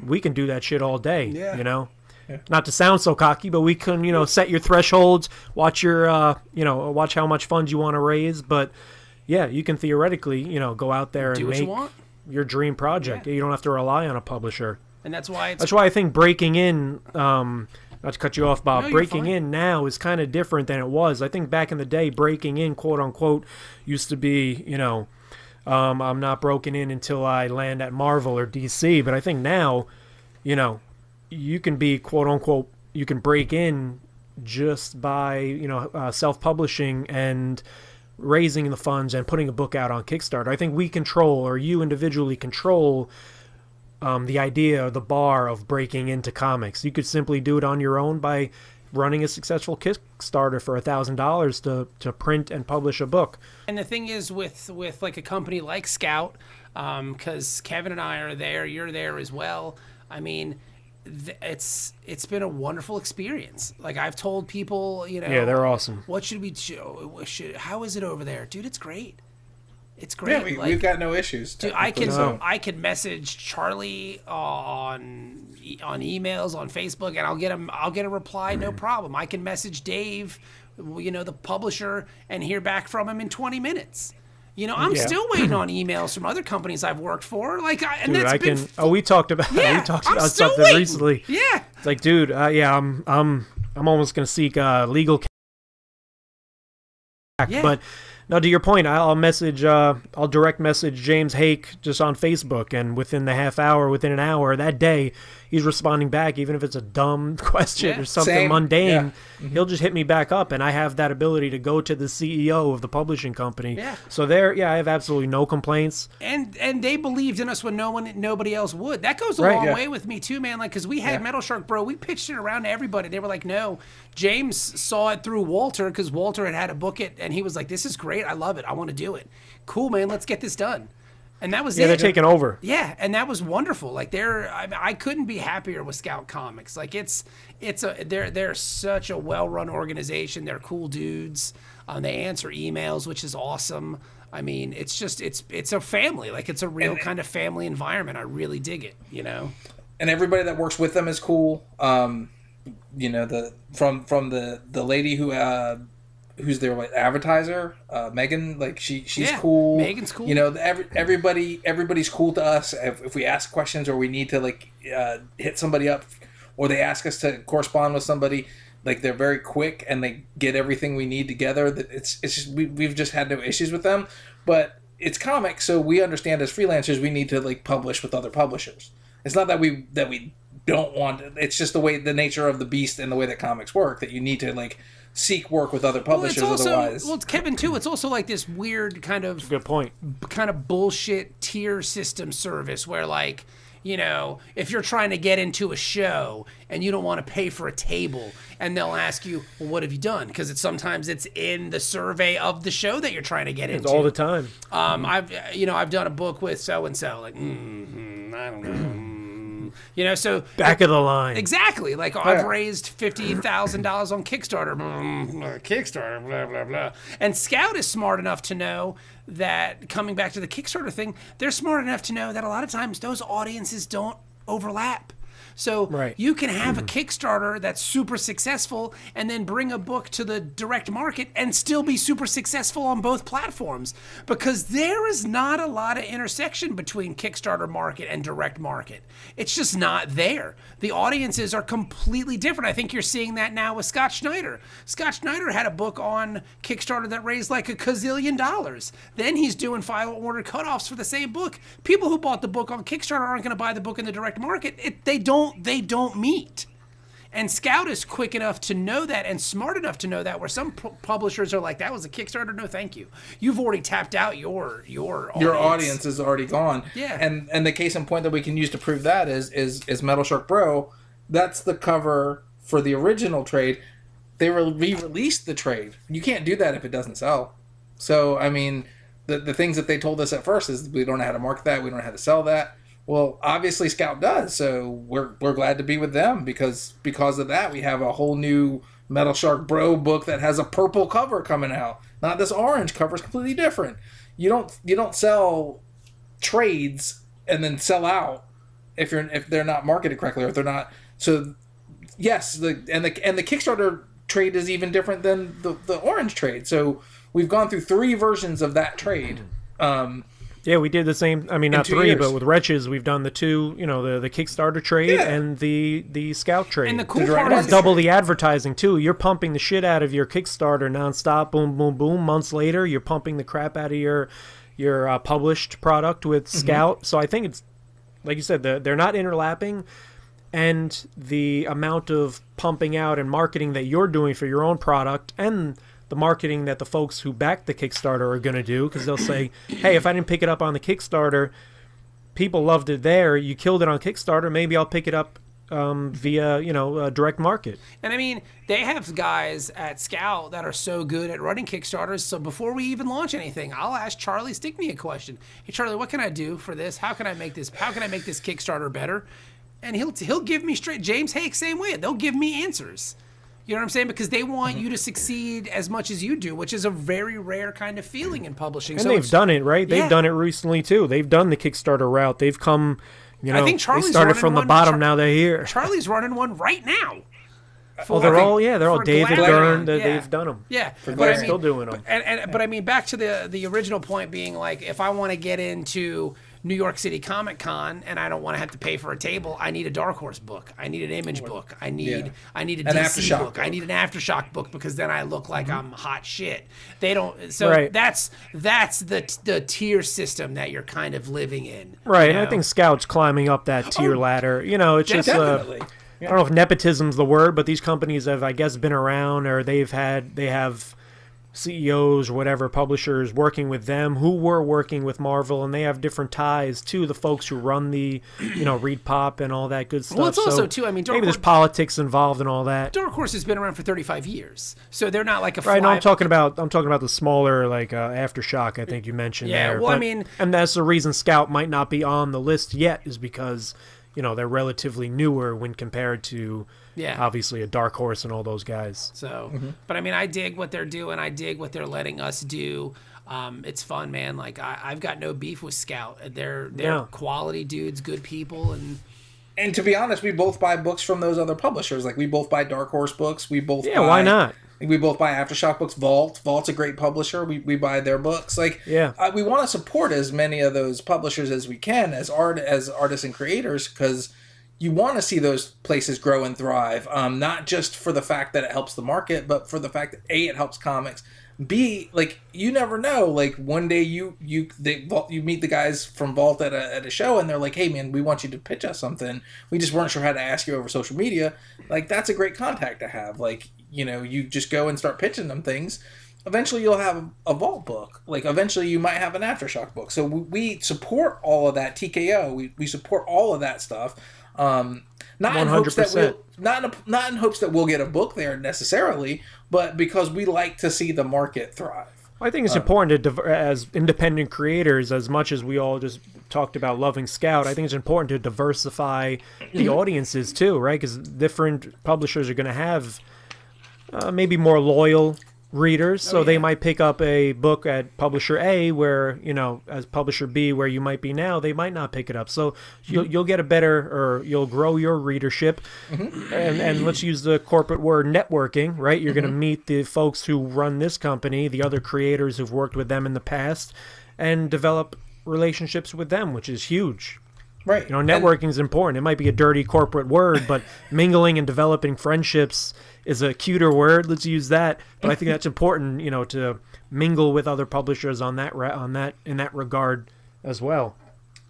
we can do that shit all day. Yeah. Not to sound so cocky, but we can, set your thresholds, watch watch how much funds you want to raise. But yeah, you can theoretically, go out there and make your dream project. You don't have to rely on a publisher. And that's why I think breaking in, not to cut you off, Bob, no, breaking in now is kind of different than it was. I think back in the day, breaking in, quote unquote, used to be, I'm not broken in until I land at Marvel or DC. But I think now, you can be, quote unquote, you can break in just by, self-publishing and raising the funds and putting a book out on Kickstarter. I think we control, or you individually control, the idea, the bar of breaking into comics. You could simply do it on your own by running a successful Kickstarter for $1,000 to print and publish a book. And the thing is with like a company like Scout, because Kevin and I are there, you're there as well. I mean, it's been a wonderful experience. Like, I've told people, yeah, they're awesome. What should we do? How is it over there, dude? It's great. It's great. Yeah, we've got no issues. Dude, I can message Charlie on emails on Facebook, and I'll get a reply, no problem. I can message Dave, the publisher, and hear back from him in 20 minutes. I'm still waiting on emails from other companies I've worked for. Like, we talked about something recently. Yeah, it's like, dude, I'm almost gonna seek legal. But no, to your point, I'll direct message James Hake just on Facebook, and within an hour that day, he's responding back, even if it's a dumb question or something mundane. Yeah. Mm-hmm. He'll just hit me back up, and I have that ability to go to the CEO of the publishing company. Yeah. So I have absolutely no complaints. And they believed in us when nobody else would. That goes a long way with me too, man. Like, because we had Metal Shark Bro, we pitched it around to everybody. They were like, no. James saw it through Walter, because Walter had to book it, and he was like, this is great. I love it. I want to do it. Cool, man. Let's get this done. And that was they're taking over. Yeah, and that was wonderful. Like I couldn't be happier with Scout Comics. Like they're such a well-run organization. They're cool dudes. They answer emails, which is awesome. I mean, it's a family. Like it's a real kind of family environment. I really dig it. You know. And everybody that works with them is cool. You know, from the lady who's their advertiser, Megan, like she's cool. Megan's cool. You know, everybody's cool to us. If we ask questions or we need to hit somebody up, or they ask us to correspond with somebody, like they're very quick and they get everything we need together. That it's just we've just had no issues with them. But it's comics, so we understand as freelancers we need to publish with other publishers. It's not that we don't want. It's just the nature of the beast and the way that comics work, that you need to seek work with other publishers. Otherwise, it's Kevin too. It's also like this weird kind of good point, kind of bullshit tier system service where if you're trying to get into a show and you don't want to pay for a table, and they'll ask you, well, what have you done? Because sometimes it's in the survey of the show that you're trying to get into. It's all the time. I've done a book with so and so. I don't know. So back of the line. Exactly. I've raised $50,000 on Kickstarter. Kickstarter, blah, blah, blah. And Scout is smart enough to know that, coming back to the Kickstarter thing, they're smart enough to know that a lot of times those audiences don't overlap. So you can have a Kickstarter that's super successful and then bring a book to the direct market and still be super successful on both platforms, because there is not a lot of intersection between Kickstarter market and direct market. It's just not there. The audiences are completely different. I think you're seeing that now with Scott Schneider. Scott Schneider had a book on Kickstarter that raised like $1 gazillion. Then he's doing final order cutoffs for the same book. People who bought the book on Kickstarter aren't going to buy the book in the direct market. They don't meet. And Scout is quick enough to know that and smart enough to know that, where some publishers are like, that was a Kickstarter, no thank you. You've already tapped out your audience. Your audience is already gone. Yeah. And the case in point that we can use to prove that is Metal Shark Bro. That's the cover for the original trade. They re-released the trade. You can't do that if it doesn't sell. So, I mean, the things that they told us at first is we don't know how to market that, we don't know how to sell that. Well, obviously Scout does, so we're glad to be with them because of that we have a whole new Metal Shark Bro book that has a purple cover coming out. Not this orange cover, is completely different. You don't sell trades and then sell out if they're not marketed correctly, or if they're not. So yes, the Kickstarter trade is even different than the orange trade. So we've gone through 3 versions of that trade. Yeah, we did the same. I mean, not 3, but with Wretches, we've done the 2. The Kickstarter trade and the Scout trade. And the cool part is double the advertising too. You're pumping the shit out of your Kickstarter nonstop. Boom, boom, boom. Months later, you're pumping the crap out of your published product with Scout. So I think it's, like you said, they're not interlapping, and the amount of pumping out and marketing that you're doing for your own product and the marketing that the folks who back the Kickstarter are going to do, because they'll say, hey, if I didn't pick it up on the Kickstarter, people loved it there, you killed it on Kickstarter, maybe I'll pick it up via direct market. And I mean, they have guys at Scout that are so good at running Kickstarters, so before we even launch anything, I'll ask Charlie Stickney a question. Hey Charlie, what can I do for this? How can I make this Kickstarter better? And he'll give me straight. James Hake, same way. They'll give me answers. You know what I'm saying? Because they want you to succeed as much as you do, which is a very rare kind of feeling in publishing. And so they've done it, right? They've done it recently, too. They've done the Kickstarter route. They've come, I think they started from the bottom, now they're here. Charlie's running one right now. They're all David Byrne. They've done them. Yeah. But they're still doing them. But I mean, back to the original point being, like, if I want to get into New York City Comic Con and I don't want to have to pay for a table, I need a Dark Horse book. I need an Image book. I need a DC book. I need an Aftershock book, because then I look like I'm hot shit. They don't. So that's the tier system that you're kind of living in. Right. And I think Scout's climbing up that tier ladder. It's just definitely. I don't know if nepotism's the word, but these companies have, I guess, been around, or they have CEOs or whatever, publishers working with them who were working with Marvel, and they have different ties to the folks who run the, Read Pop and all that good stuff. Well, it's also, too, I mean, maybe there's politics involved and all that. Dark Horse has been around for 35 years, so they're not like a right. No, I'm talking about the smaller, like Aftershock. I think you mentioned. Yeah, there. well, But, I mean, and that's the reason Scout might not be on the list yet, is because they're relatively newer when compared to. Yeah, obviously a Dark Horse and all those guys. So, but I mean, I dig what they're doing. I dig what they're letting us do. It's fun, man. Like I've got no beef with Scout. They're quality dudes, good people, and to be honest, we both buy books from those other publishers. Like we both buy Dark Horse books. We both why not? We both buy Aftershock books. Vault's a great publisher. We buy their books. Like we want to support as many of those publishers as we can as artists and creators, because you want to see those places grow and thrive, not just for the fact that it helps the market, but for the fact that A, it helps comics. B, like you never know. Like one day you meet the guys from Vault at a show, and they're like, "Hey man, we want you to pitch us something. We just weren't sure how to ask you over social media." Like that's a great contact to have. Like you just go and start pitching them things. Eventually you'll have a Vault book. Like eventually you might have an Aftershock book. So we support all of that. TKO. We support all of that stuff. Not in hopes that we'll get a book there necessarily, but because we like to see the market thrive. I think it's important as independent creators, as much as we all just talked about loving Scout, I think it's important to diversify the audiences too, right? Because different publishers are going to have maybe more loyal readers, so they might pick up a book at publisher A where as publisher B where you might be now, they might not pick it up, so you'll get a better, or you'll grow your readership. And let's use the corporate word networking, right? You're going to meet the folks who run this company, the other creators who've worked with them in the past, and develop relationships with them, which is huge. Right. Networking is important. It might be a dirty corporate word, but mingling and developing friendships is a cuter word. Let's use that. But I think that's important, to mingle with other publishers in that regard as well.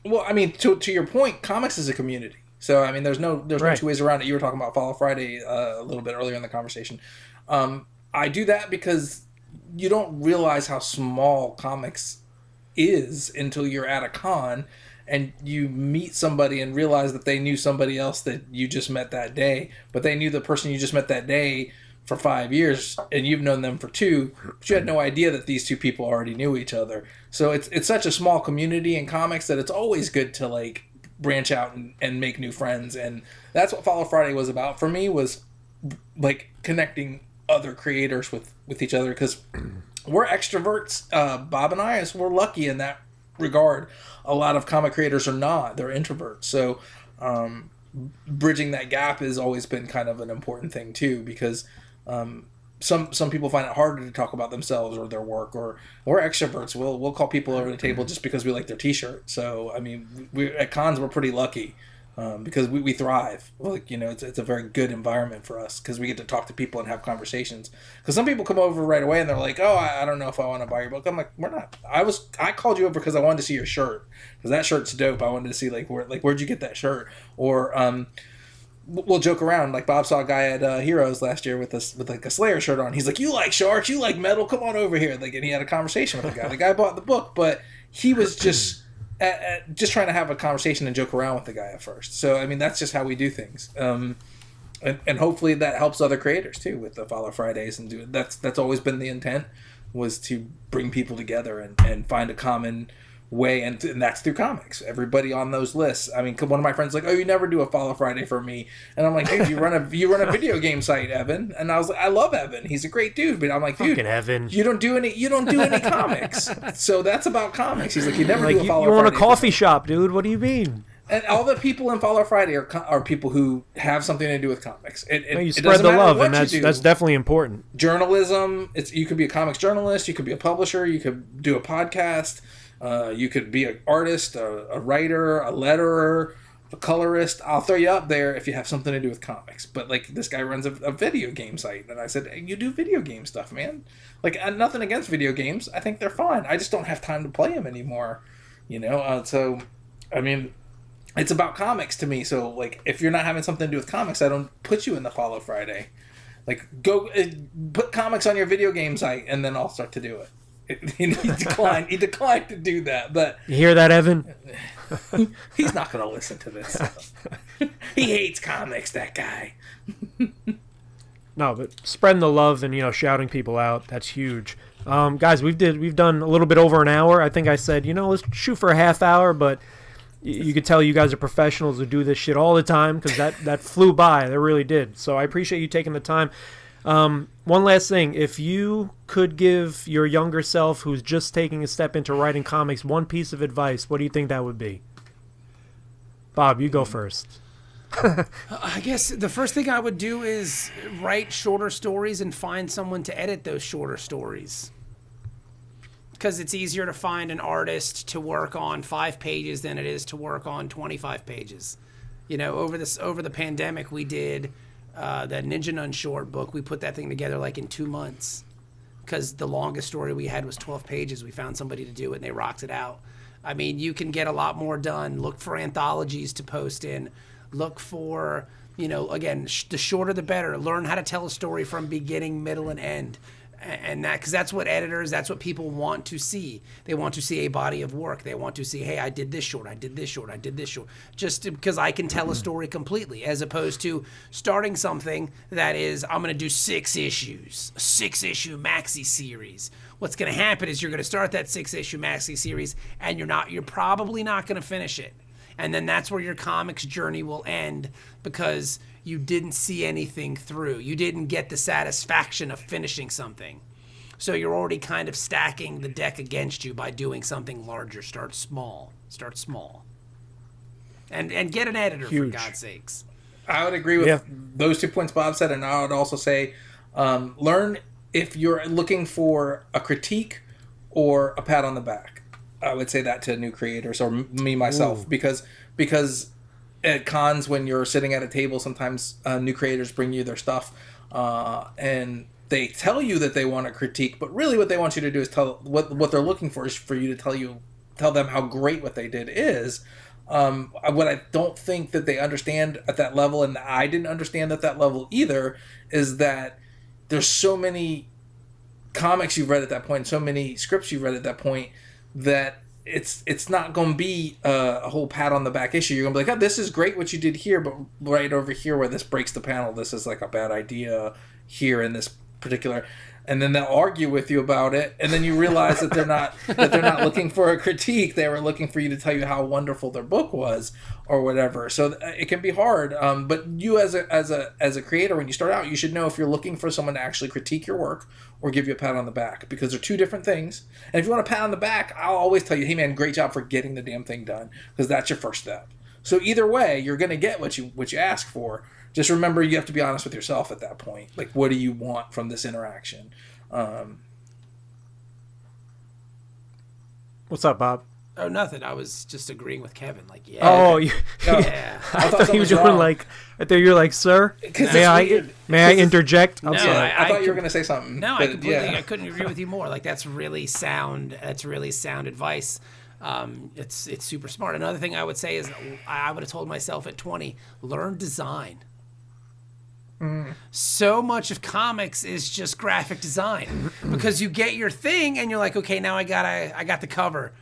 Well, I mean, to your point, comics is a community. So I mean, there's no two ways around it. You were talking about Follow Friday a little bit earlier in the conversation. I do that because you don't realize how small comics is until you're at a con and you meet somebody and realize that they knew somebody else that you just met that day, but they knew the person you just met that day for 5 years, and you've known them for 2, but you had no idea that these 2 people already knew each other. So it's such a small community in comics that it's always good to like branch out and make new friends, and that's what Follow Friday was about for me, was like connecting other creators with each other, because we're extroverts. Bob and I, we're lucky in that regard. A lot of comic creators are not. They're introverts. So bridging that gap has always been kind of an important thing too, because some people find it harder to talk about themselves or their work, or we're extroverts. We'll call people over the table just because we like their t-shirt. So I mean, at cons we're pretty lucky. Because we thrive. Like, it's a very good environment for us, because we get to talk to people and have conversations. Because some people come over right away and they're like, "Oh, I don't know if I want to buy your book." I'm like, "We're not." I called you over because I wanted to see your shirt, because that shirt's dope. I wanted to see where'd you get that shirt? Or we'll joke around. Like Bob saw a guy at Heroes last year with a Slayer shirt on. He's like, "You like sharks? You like metal? Come on over here!" Like, and he had a conversation with the guy. The guy bought the book, but he was just trying to have a conversation and joke around with the guy at first. So I mean, that's just how we do things, and hopefully that helps other creators too with the Follow Fridays, and that's always been the intent, was to bring people together and find a common way, and that's through comics. Everybody on those lists. I mean, one of my friends was like, "Oh, you never do a Follow Friday for me," and I'm like, "Dude, you run a video game site, Evan." And I was like, "I love Evan. He's a great dude," but I'm like, "Dude, Evan, you don't do any comics." So that's about comics. He's like, "You never do a Follow Friday." You own a coffee shop, dude. What do you mean? And all the people in Follow Friday are people who have something to do with comics. You spread the love, and that's definitely important. Journalism. You could be a comics journalist. You could be a publisher. You could do a podcast. You could be an artist, a writer, a letterer, a colorist. I'll throw you up there if you have something to do with comics. But like, this guy runs a video game site, and I said, "Hey, you do video game stuff, man." Like, nothing against video games. I think they're fine. I just don't have time to play them anymore. So I mean, it's about comics to me. So like, if you're not having something to do with comics, I don't put you in the Follow Friday. Like, go put comics on your video game site, and then I'll start to do it. He declined. He declined to do that, but you hear that, Evan? he's not going to listen to this. He hates comics. That guy. No, but spreading the love and shouting people out—that's huge. Guys, we've done a little bit over an hour. I think I said let's shoot for a half hour, but you could tell you guys are professionals who do this shit all the time because that flew by. That really did. So I appreciate you taking the time. One last thing. If you could give your younger self who's just taking a step into writing comics one piece of advice, what do you think that would be? Bob, you go first. I guess the first thing I would do is write shorter stories and find someone to edit those shorter stories. Because it's easier to find an artist to work on 5 pages than it is to work on 25 pages. Over the pandemic, we did that Ninja Nun short book. We put that thing together like in 2 months because the longest story we had was 12 pages. We found somebody to do it and they rocked it out. I mean, you can get a lot more done. Look for anthologies to post in. Look for, again, the shorter the better. Learn how to tell a story from beginning, middle, and end. And because that's what editors, that's what people want to see. They want to see a body of work. They want to see, hey, I did this short, I did this short, I did this short. Just because I can tell a story completely, as opposed to starting something that is, I'm going to do 6 issues, a 6-issue maxi series. What's going to happen is you're going to start that 6-issue maxi series, and you're probably not going to finish it. And then that's where your comics journey will end because you didn't see anything through. You didn't get the satisfaction of finishing something. So you're already kind of stacking the deck against you by doing something larger. Start small. Start small. And get an editor, Huge. For God's sakes. I would agree with those 2 points Bob said, and I would also say learn if you're looking for a critique or a pat on the back. I would say that to new creators or me myself. Ooh. because at cons, when you're sitting at a table, sometimes new creators bring you their stuff and they tell you that they want a critique, but really what they want you to do is tell what they're looking for is for you to tell them how great what they did is. What I don't think that they understand at that level, and I didn't understand at that level either, is that there's so many comics you've read at that point, so many scripts you've read at that point, that it's not going to be a whole pat on the back issue. You're going to be like, oh, this is great what you did here, but right over here where this breaks the panel, this is like a bad idea here in this particular. And then they'll argue with you about it, and then you realize that they're not looking for a critique. They were looking for you to tell you how wonderful their book was, or whatever. So it can be hard. But you as a creator, when you start out, you should know if you're looking for someone to actually critique your work or give you a pat on the back, because they're 2 different things. And if you want a pat on the back, I'll always tell you, hey man, great job for getting the damn thing done, because that's your first step. So either way, you're gonna get what you ask for. Just remember, you have to be honest with yourself at that point. Like, what do you want from this interaction? What's up, Bob? Oh, nothing. I was just agreeing with Kevin. Like, yeah. Oh, yeah. I thought you were doing wrong. I thought you were like, sir, may I interject? I'm sorry. I thought you were going to say something. No, I couldn't agree with you more. Like, that's really sound. That's really sound advice. It's super smart. Another thing I would say is I would have told myself at 20, learn design. So much of comics is just graphic design because you get your thing and you're like, okay, now I got the cover.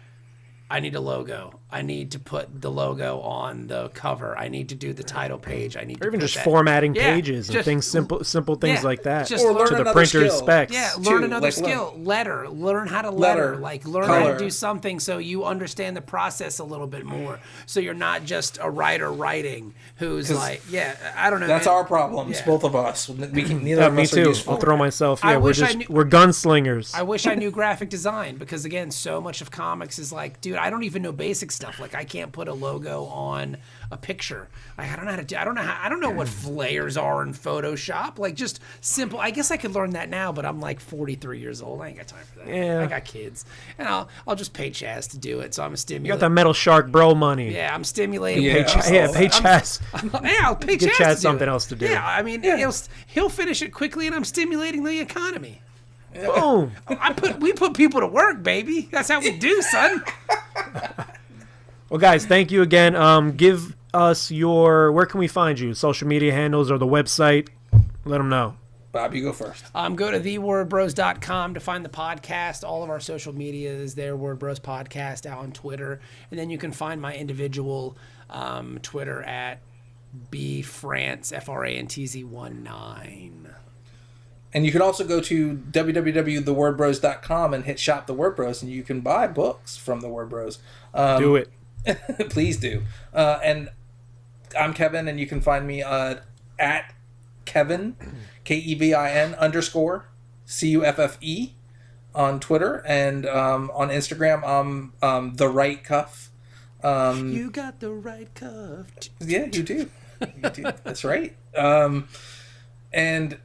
I need a logo. I need to put the logo on the cover. I need to do the title page. I need or to even just that. formatting pages and things, simple things like that. Just or learn to the printer's skill. specs. Yeah, learn too. another Like, skill. Learn how to letter. Like learn color. how to do something so you understand the process a little bit more. So you're not just a writer writing who's like, I don't know. That's man. our problems, both of us. We can neither Yeah, of me us are too. useful. I'll throw myself. I Yeah, wish we're gunslingers. I wish I knew graphic design because again, so much of comics is like, dude, I don't even know basic stuff. Like I can't put a logo on a picture. Like, I don't know how to do. I don't know what flares are in Photoshop. Like just simple. I guess I could learn that now, but I'm like 43 years old. I ain't got time for that. Yeah. I got kids, and I'll just pay Chas to do it. So I'm a You stimulator. got that Metal Shark Bro money. Yeah, I'm stimulating. Yeah. Pay Chas. I'll pay Get Chas Chas to do something it. else to do. Yeah, I mean, he'll finish it quickly, and I'm stimulating the economy. Boom. We put people to work, baby. That's how we do, son. Well, guys, thank you again. Give us where can we find you? Social media handles or the website? Let them know. Bob, you go first. Go to thewordbros.com to find the podcast. All of our social media is there, Word Bros Podcast, out on Twitter. And then you can find my individual Twitter at bfrantz, FRANTZ19. And you can also go to www.thewordbros.com and hit Shop the Word Bros, and you can buy books from the Word Bros. Do it. Please do. And I'm Kevin, and you can find me at Kevin, KEVIN _CUFFE on Twitter, and on Instagram, I'm the right Cuffe. You got the right cuff. Yeah, you do. You do. That's right. And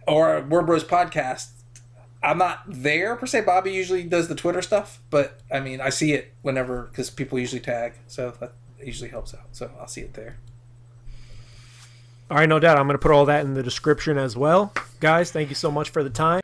or Word Bros podcast. I'm not there per se. Bobby usually does the Twitter stuff, but I mean, I see it whenever because people usually tag, so that usually helps out. So I'll see it there. All right, no doubt. I'm going to put all that in the description as well. Guys, thank you so much for the time.